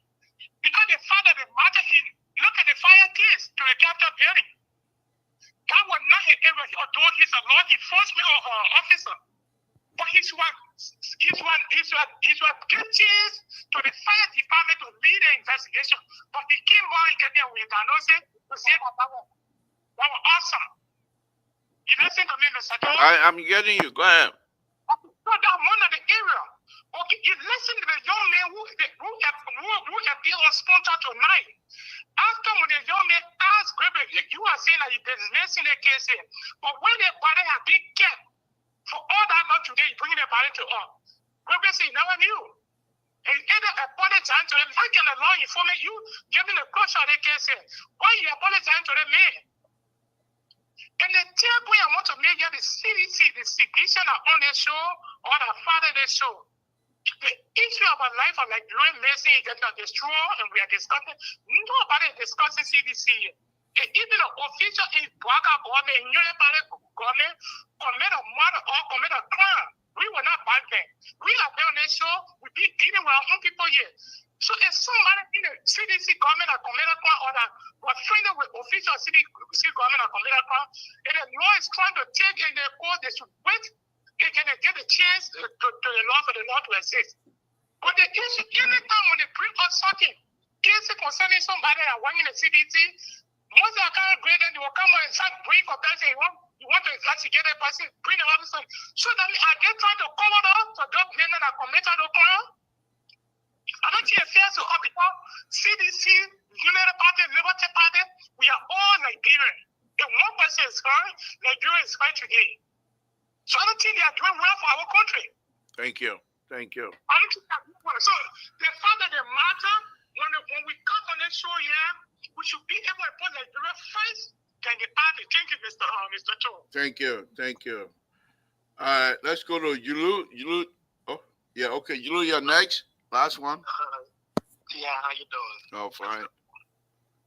Because the father of the matter, he look at the fire case to the Capitol building. That was not his error, although he's a law enforcement officer. But he's what guilty to the fire department to lead the investigation. But he came on and getting with Danose to say that was awesome. You listen to me, Mr. Jones? I'm getting you. Go ahead. So that one of the area. Okay, you listen to the young man who appeared on sponsor tonight. After when the young man asked Gregory, you are saying that there's less in the case here. But when the body has been kept for all that long today, you bring the body to us. Gregory said, no one knew. And either apologize to them, how can a law informant you give me the question of the case here? Why you apologize to the man? And the third point I want to make here, the CDC, the situation on the show, or the father of the show. The issue of our life of like doing medicine is getting destroyed, and we are discussing. Nobody is discussing CDC. And even the official in Baka government, government commit a murder or commit a crime. We were not back then. We are there on this show. We be dealing with our own people here. So if somebody in the CDC government or commit a crime or that was friendly with official CDC government or commit a crime, and the law is trying to take in their court, they should wait. They can get a chance to the law for the law to exist. But the issue, anytime when they bring us something, case concerning somebody that working in the CDC, most of the kind of grade, then they will come and start bring for person. You want to actually get a person, bring the officer. So that are they trying to cover up for those men that committed the crime? I don't think it's fair to up because CDC, United Party, Liberty Party, we are all Nigerian. If one person is fine, Nigeria is fine today. So I don't think they are doing well for our country. Thank you. Thank you. I don't think they're doing well. So the fact that they matter, when we come on this show here, we should be able to put Nigeria first than the party. Thank you, Mr. Cho. Thank you. Thank you. All right, let's go to Yulu. Oh, yeah, okay. Yulu, you're next. Last one. Yeah, how you doing? Oh, fine.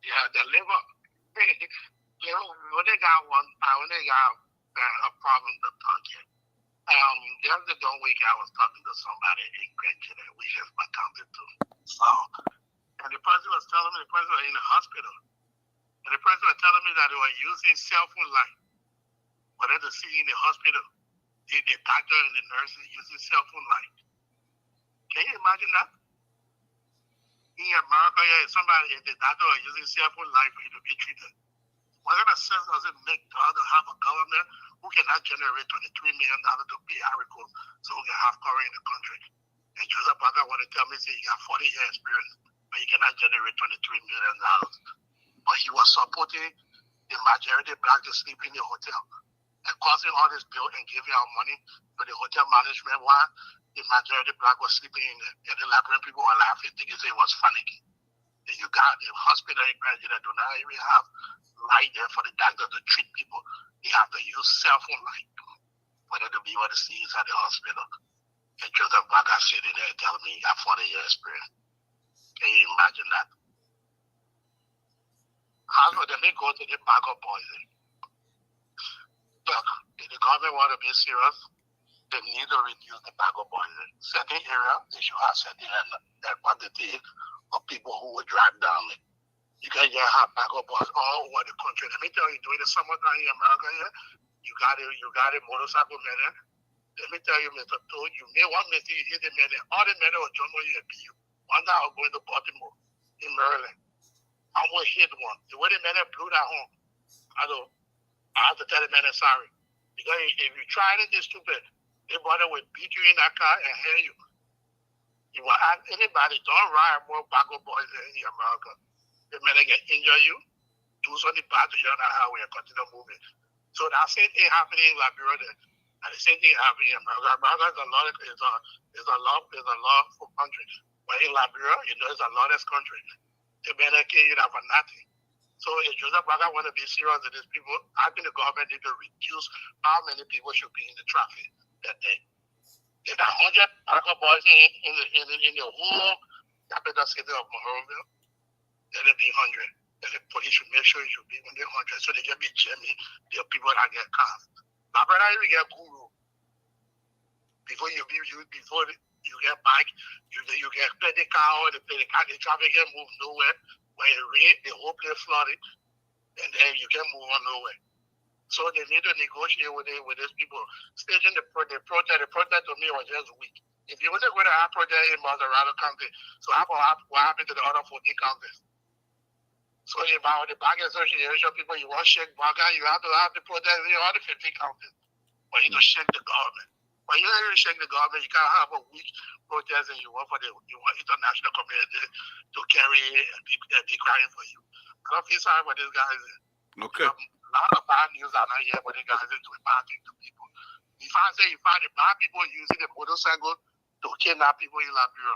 Yeah, the liver. When they got a problem to talk here. The other week I was talking to somebody in Gretchen that we just accounted to. So, and the person was telling me the person was in the hospital. And the person was telling me that they were using cell phone light. For them to see in the hospital, the doctor and the nurses using cell phone light. Can you imagine that? In America, if the doctor is using cell phone light for you to be treated. What kind of sense does it make to have a government who cannot generate $23 million to pay Harrico so we can have current in the country? And Joseph Parker want to tell me, say, you got 40 years experience, but you cannot generate $23 million. But he was supporting the majority of black to sleep in the hotel and causing all this bill and giving out money to the hotel management while the majority of black was sleeping in there. And the Liberian people were laughing, thinking it was funny. And you got the hospital in Nigeria that do not even have light there for the doctor to treat people. They have to use cell phone light for them to be able to see inside the hospital. And Joseph Baga sitting there telling me, I have 40 years experience. Can you imagine that? How would they go to the bag of poison? Look, if the government want to be serious, they need to reduce the bag of poison. Certain area, they should have certain quantity of people who will drive down it. You can have bag of poison all over the country. Let me tell you, during the summertime in America here, you got a motorcycle man. Let me tell you, Mr. Toad, you may want me to hit the man. All the men will jump on you and beat you. One day I was going to Baltimore in Maryland. I almost hit one. The way the man blew that home, I have to tell the man sorry. Because if you try anything stupid, the brother will beat you in that car and hit you. You will ask anybody, don't ride more backup boys in America. The man can injure you, do something bad to you on the highway and continue moving. So that same thing happening in Liberia then. And the same thing happening in America. America is a lawful country. But in Liberia, it's a lawless country. The man can kill you for nothing. So if Joseph Baga want to be serious with these people, I think the government need to reduce how many people should be in the traffic that day. If 100 alcohol boys in the whole capital city of Monrovia, then it'll be 100. And the police should make sure it should be 100 so they can be jamming the people that get caught. My brother, you get guru. Before you get back, you get play the car or the traffic can move nowhere. When it rain, the whole place flooded, and then you can move on nowhere. So they need to negotiate with these people. Staging the protest to me was just weak. If you want to go to our project in Colorado County, so what happened to the other 14 counties? So if I were the Bank Association people, you want to shake Baga, you have to have the protest in the other 15 counties. But you don't shake the government. When you shake the government, you can't have a weak protest and you want international community to carry and be crying for you. I don't feel sorry for these guys. Okay. A lot of bad news are not here, but the guys are doing bad things to people. If I say you find the bad people using the motorcycle to kidnap people in Liberia.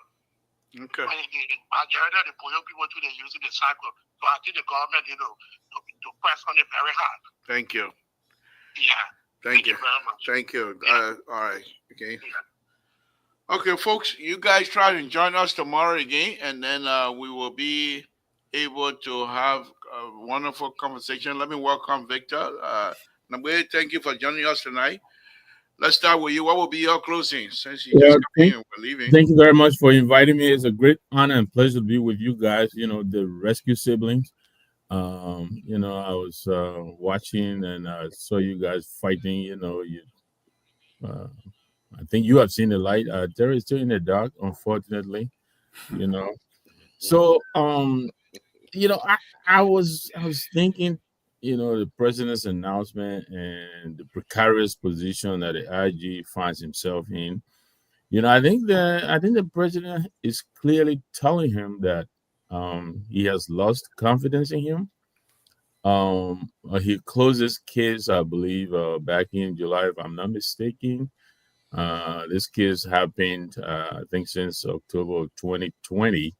Okay. When the majority of the Boyo people too, they're using the cycle. So I think the government, to press on it very hard. Thank you. Yeah. Thank you very much. Thank you. Yeah. All right. Okay. Yeah. Okay, folks, you guys try and join us tomorrow again, and then we will be able to have a wonderful conversation. Let me welcome Victor. Namwe, thank you for joining us tonight. Let's start with you. What will be your closing since you just come in and we're leaving? Thank you very much for inviting me. It's a great honor and pleasure to be with you guys, the rescue siblings. I was watching and I saw you guys fighting. I think you have seen the light. Terry is still in the dark, unfortunately. So I was thinking, the president's announcement and the precarious position that the IG finds himself in. I think the president is clearly telling him that he has lost confidence in him. He closed his case, I believe, back in July, if I'm not mistaken. This case happened, I think, since October of 2020.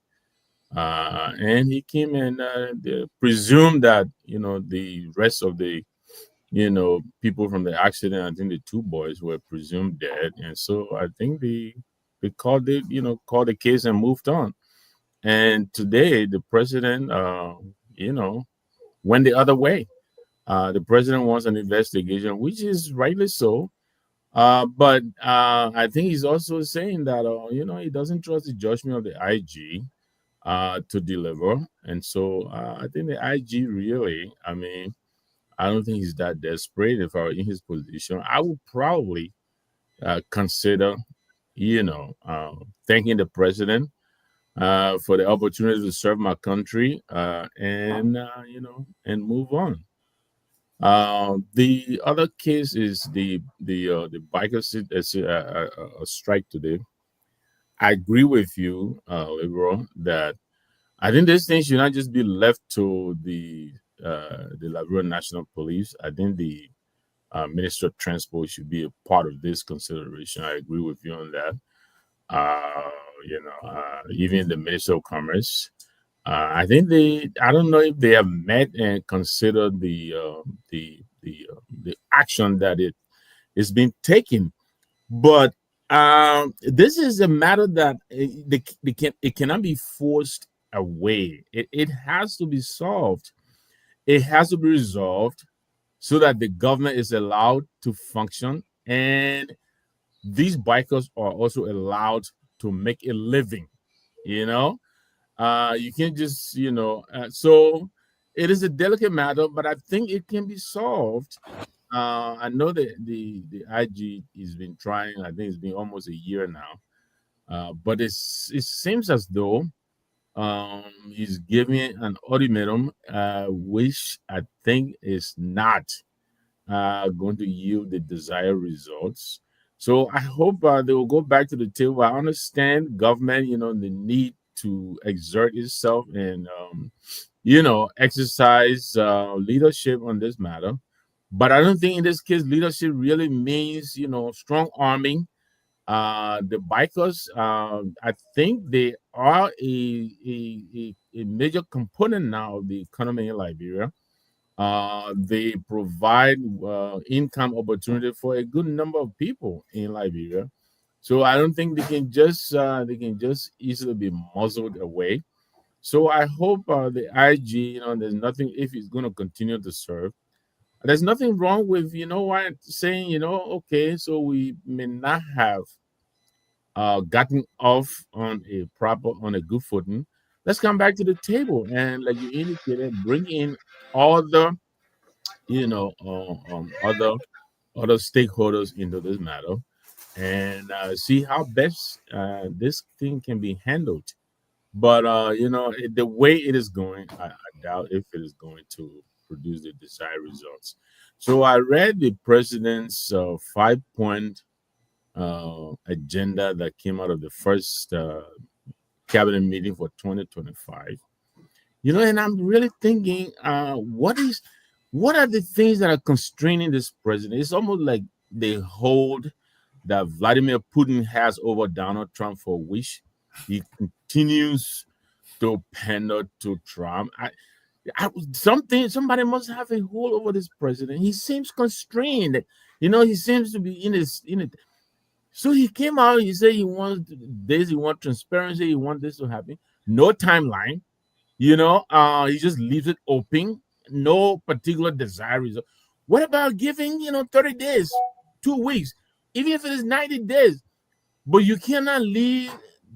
And he came and presumed that, the rest of the, people from the accident, I think the two boys were presumed dead. And so I think they called it, called the case and moved on. And today the president, went the other way. The president wants an investigation, which is rightly so. But I think he's also saying that, he doesn't trust the judgment of the IG to deliver. And so I think the IG really, I don't think he's that desperate. If I were in his position, I would probably consider, thanking the president for the opportunity to serve my country and move on. The other case is the biker strike today. I agree with you, Liberal, that I think this thing should not just be left to the Liberia National Police. I think the Minister of Transport should be a part of this consideration. I agree with you on that. Even the Minister of Commerce. I think I don't know if they have met and considered the action that is being taken, but this is a matter that it cannot be forced away. It has to be solved. It has to be resolved so that the government is allowed to function and these bikers are also allowed to make a living. You can't just so it is a delicate matter, but I think it can be solved. I know that the IG has been trying. I think it's been almost a year now, but it seems as though he's giving an ultimatum, which I think is not going to yield the desired results. So I hope they will go back to the table. I understand government, the need to exert itself and exercise leadership on this matter. But I don't think in this case leadership really means strong arming The bikers, I think they are a major component now of the economy in Liberia. They provide income opportunity for a good number of people in Liberia. So I don't think they can just easily be muzzled away. So I hope the IG, there's nothing if it's going to continue to serve. There's nothing wrong with what saying okay, so we may not have gotten off on a good footing. Let's come back to the table and, like you indicated, bring in other other stakeholders into this matter and see how best this thing can be handled. But the way it is going, I doubt if it is going to produce the desired results. So I read the president's 5 point agenda that came out of the first cabinet meeting for 2025. And I'm really thinking, what are the things that are constraining this president? It's almost like they hold that Vladimir Putin has over Donald Trump, for which he continues to pander to Trump. Somebody must have a hold over this president. He seems constrained. He seems to be in it. So he came out. He said he wants this. He wants transparency. He wants this to happen. No timeline. He just leaves it open. No particular desired result. What about giving 30 days, 2 weeks, even if it is 90 days? But you cannot leave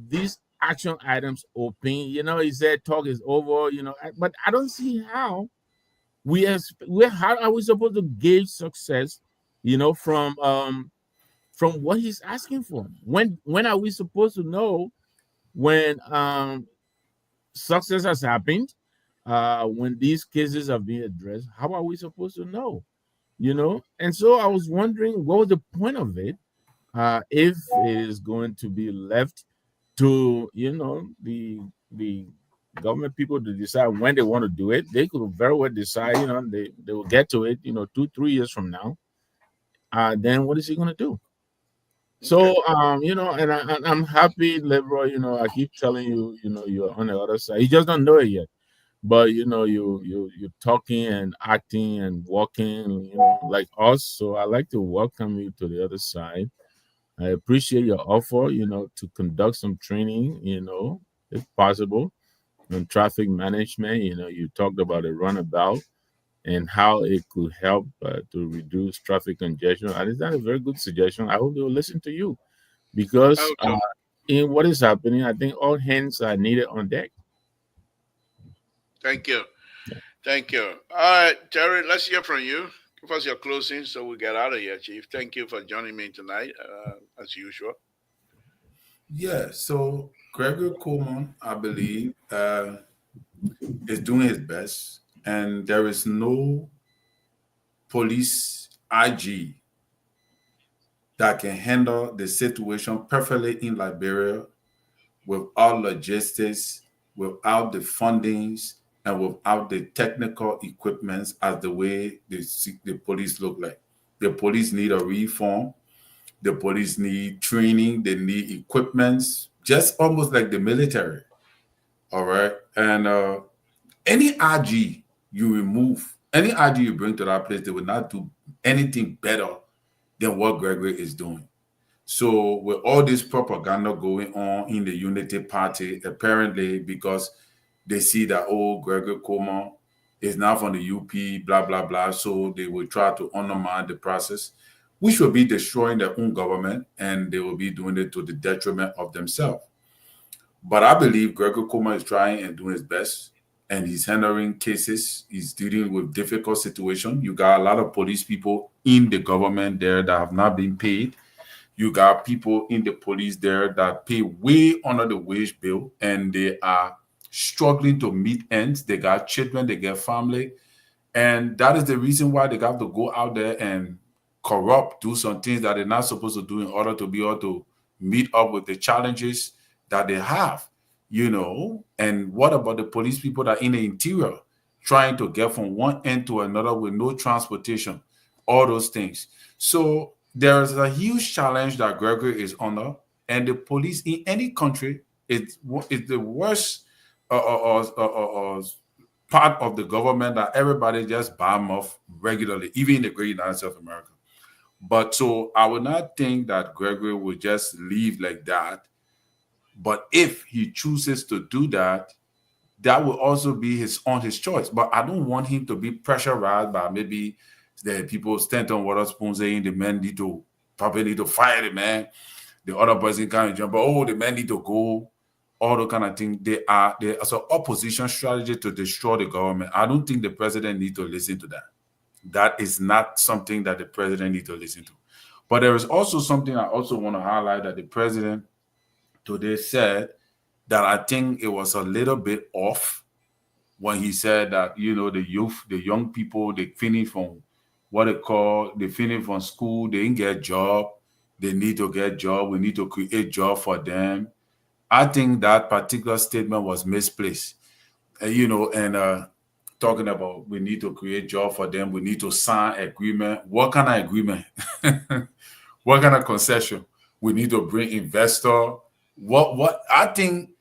these action items open. He said talk is over. But I don't see how how are we supposed to gauge success? From what he's asking for. When are we supposed to know when success has happened? When these cases are being addressed, how are we supposed to know? And so I was wondering what was the point of it, if it is going to be left to the government people to decide when they want to do it. They could very well decide, they will get to it, 2-3 years from now. Then what is he going to do? So, and I'm happy, Leroy. I keep telling you, you're on the other side. You just don't know it yet, but you're talking and acting and walking, like us. So I like to welcome you to the other side. I appreciate your offer, to conduct some training, if possible, on traffic management. You talked about a runabout and how it could help to reduce traffic congestion. And is that a very good suggestion? I hope they will listen to you because Okay. in what is happening, I think all hands are needed on deck. Thank you. Thank you. All right, Terry, let's hear from you. Give us your closing so we get out of here, Chief. Thank you for joining me tonight, as usual. Yeah, so Gregory Coleman, I believe, is doing his best, and there is no police IG that can handle the situation perfectly in Liberia without logistics, without the fundings, and without the technical equipments as the way the police look like. The police need a reform. The police need training. They need equipments, just almost like the military. All right. And any IG you remove, any IG you bring to that place, they will not do anything better than what Gregory is doing. So with all this propaganda going on in the Unity Party, apparently because they see that, oh, Gregory Coleman is now from the UP, blah, blah, blah. So they will try to undermine the process, which will be destroying their own government, and they will be doing it to the detriment of themselves. But I believe Gregory Coleman is trying and doing his best, and he's handling cases. He's dealing with difficult situations. You got a lot of police people in the government there that have not been paid. You got people in the police there that pay way under the wage bill, and they are struggling to meet ends. They got children, they get family. And that is the reason why they got to go out there and corrupt, do some things that they're not supposed to do in order to be able to meet up with the challenges that they have, And what about the police people that are in the interior trying to get from one end to another with no transportation, all those things. So there is a huge challenge that Gregory is under, and the police in any country is the worst part of the government that everybody just bomb off regularly, even in the great United States of America. But so I would not think that Gregory would just leave like that. But if he chooses to do that, that will also be his choice. But I don't want him to be pressurized by maybe the people stand on water spoon saying the men need to probably need to fire the man. The other person can't jump, but the men need to go. All the kind of thing. They are an opposition strategy to destroy the government. I don't think the president needs to listen to that. That is not something that the president needs to listen to. But there is also something I also want to highlight that the president today said that I think it was a little bit off when he said that the youth, the young people, they finish from they finish from school, they didn't get job, they need to get job, we need to create job for them. I think that particular statement was misplaced. And talking about we need to create job for them, we need to sign agreement. What kind of agreement? What kind of concession? We need to bring investor. What I think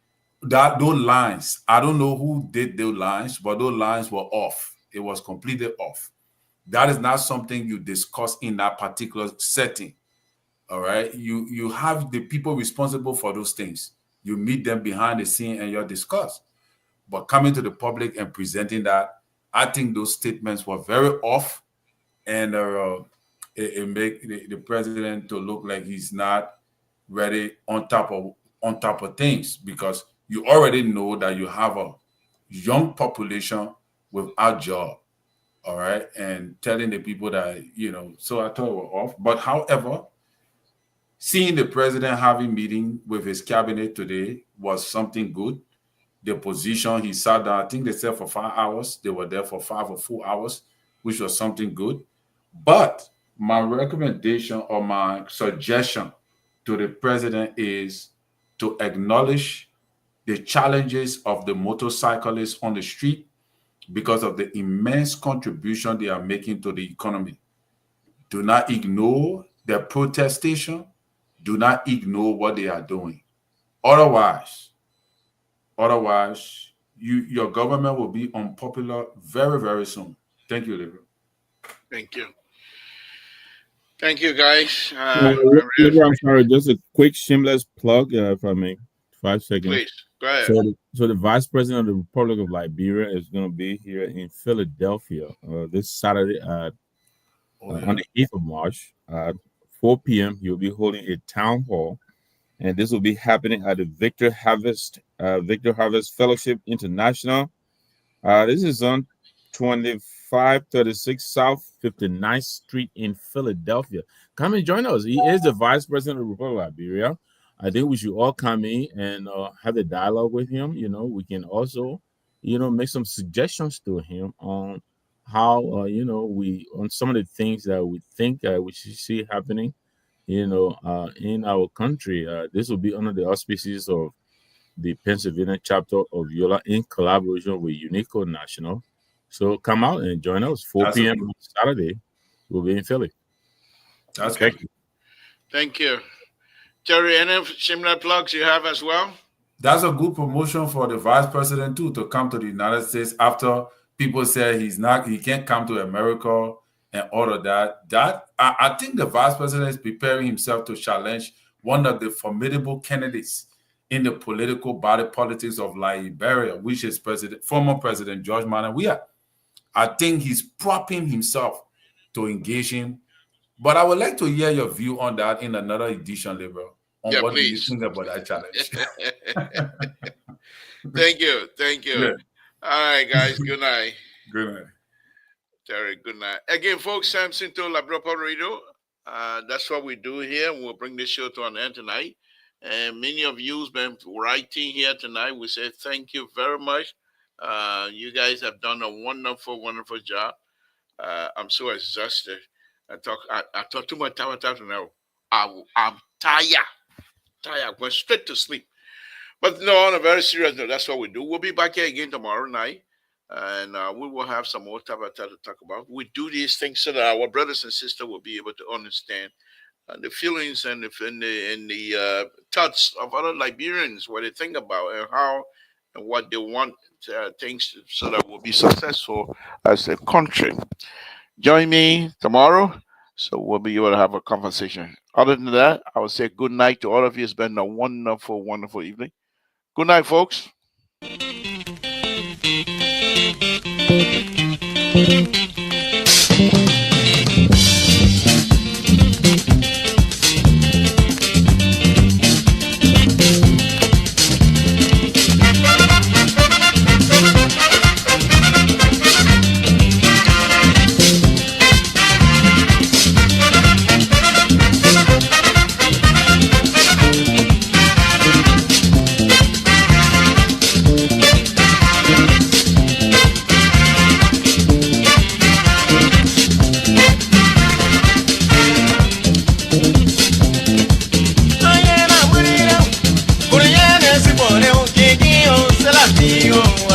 that those lines, I don't know who did those lines, but those lines were off. It was completely off. That is not something you discuss in that particular setting. All right. You have the people responsible for those things. You meet them behind the scene and you're discussed. But coming to the public and presenting that, I think those statements were very off, and it make the president to look like he's not ready on top of things, because you already know that you have a young population without job. All right, and telling the people that So I thought it was off. But however, seeing the president having meeting with his cabinet today was something good. The position he sat down, I think they said for 5 hours. They were there for 5 or 4 hours, which was something good. But my recommendation or my suggestion to the president is to acknowledge the challenges of the motorcyclists on the street because of the immense contribution they are making to the economy. Do not ignore their protestation. Do not ignore what they are doing. Otherwise, your government will be unpopular very, very soon. Thank you, Libra. Thank you. Thank you, guys. I'm sorry, just a quick shameless plug, if I may, 5 seconds. Please, go ahead. So the vice president of the Republic of Liberia is going to be here in Philadelphia this Saturday on the 8th of March at 4 p.m. He'll be holding a town hall, and this will be happening at the Victor Harvest Fellowship International. This is on 2536 South 59th Street in Philadelphia. Come and join us. He is the vice president of the Republic of Liberia. I think we should all come in and have a dialogue with him. We can also, make some suggestions to him on how, on some of the things that we think we should see happening, in our country. This will be under the auspices of the Pennsylvania chapter of Yola in collaboration with Unico National. So come out and join us. 4 p.m. on Saturday. We'll be in Philly. That's good. Thank you. Terry, any similar plugs you have as well? That's a good promotion for the vice president too, to come to the United States after people say he can't come to America and all of that. I think the vice president is preparing himself to challenge one of the formidable candidates in the political body politics of Liberia, which is former President George Weah. I think he's propping himself to engage him. But I would like to hear your view on that in another edition, Liberal. What do you think about that challenge? Thank you. Yeah. All right, guys. Good night. Good night. Terry, good night. Again, folks, Samson to La Bropa Radio. That's what we do here. We'll bring this show to an end tonight. And many of you have been writing here tonight. We say thank you very much. You guys have done a wonderful, wonderful job. I'm so exhausted. I talk too much time now. I'm tired. I went straight to sleep. But no, on a very serious note, that's what we do. We'll be back here again tomorrow night. And we will have some more to talk about. We do these things so that our brothers and sisters will be able to understand the feelings and the thoughts of other Liberians, what they think about and how and what they want things so that we'll be successful as a country. Join me tomorrow, so we'll be able to have a conversation. Other than that, I will say good night to all of you. It's been a wonderful, wonderful evening. Good night, folks. Latino.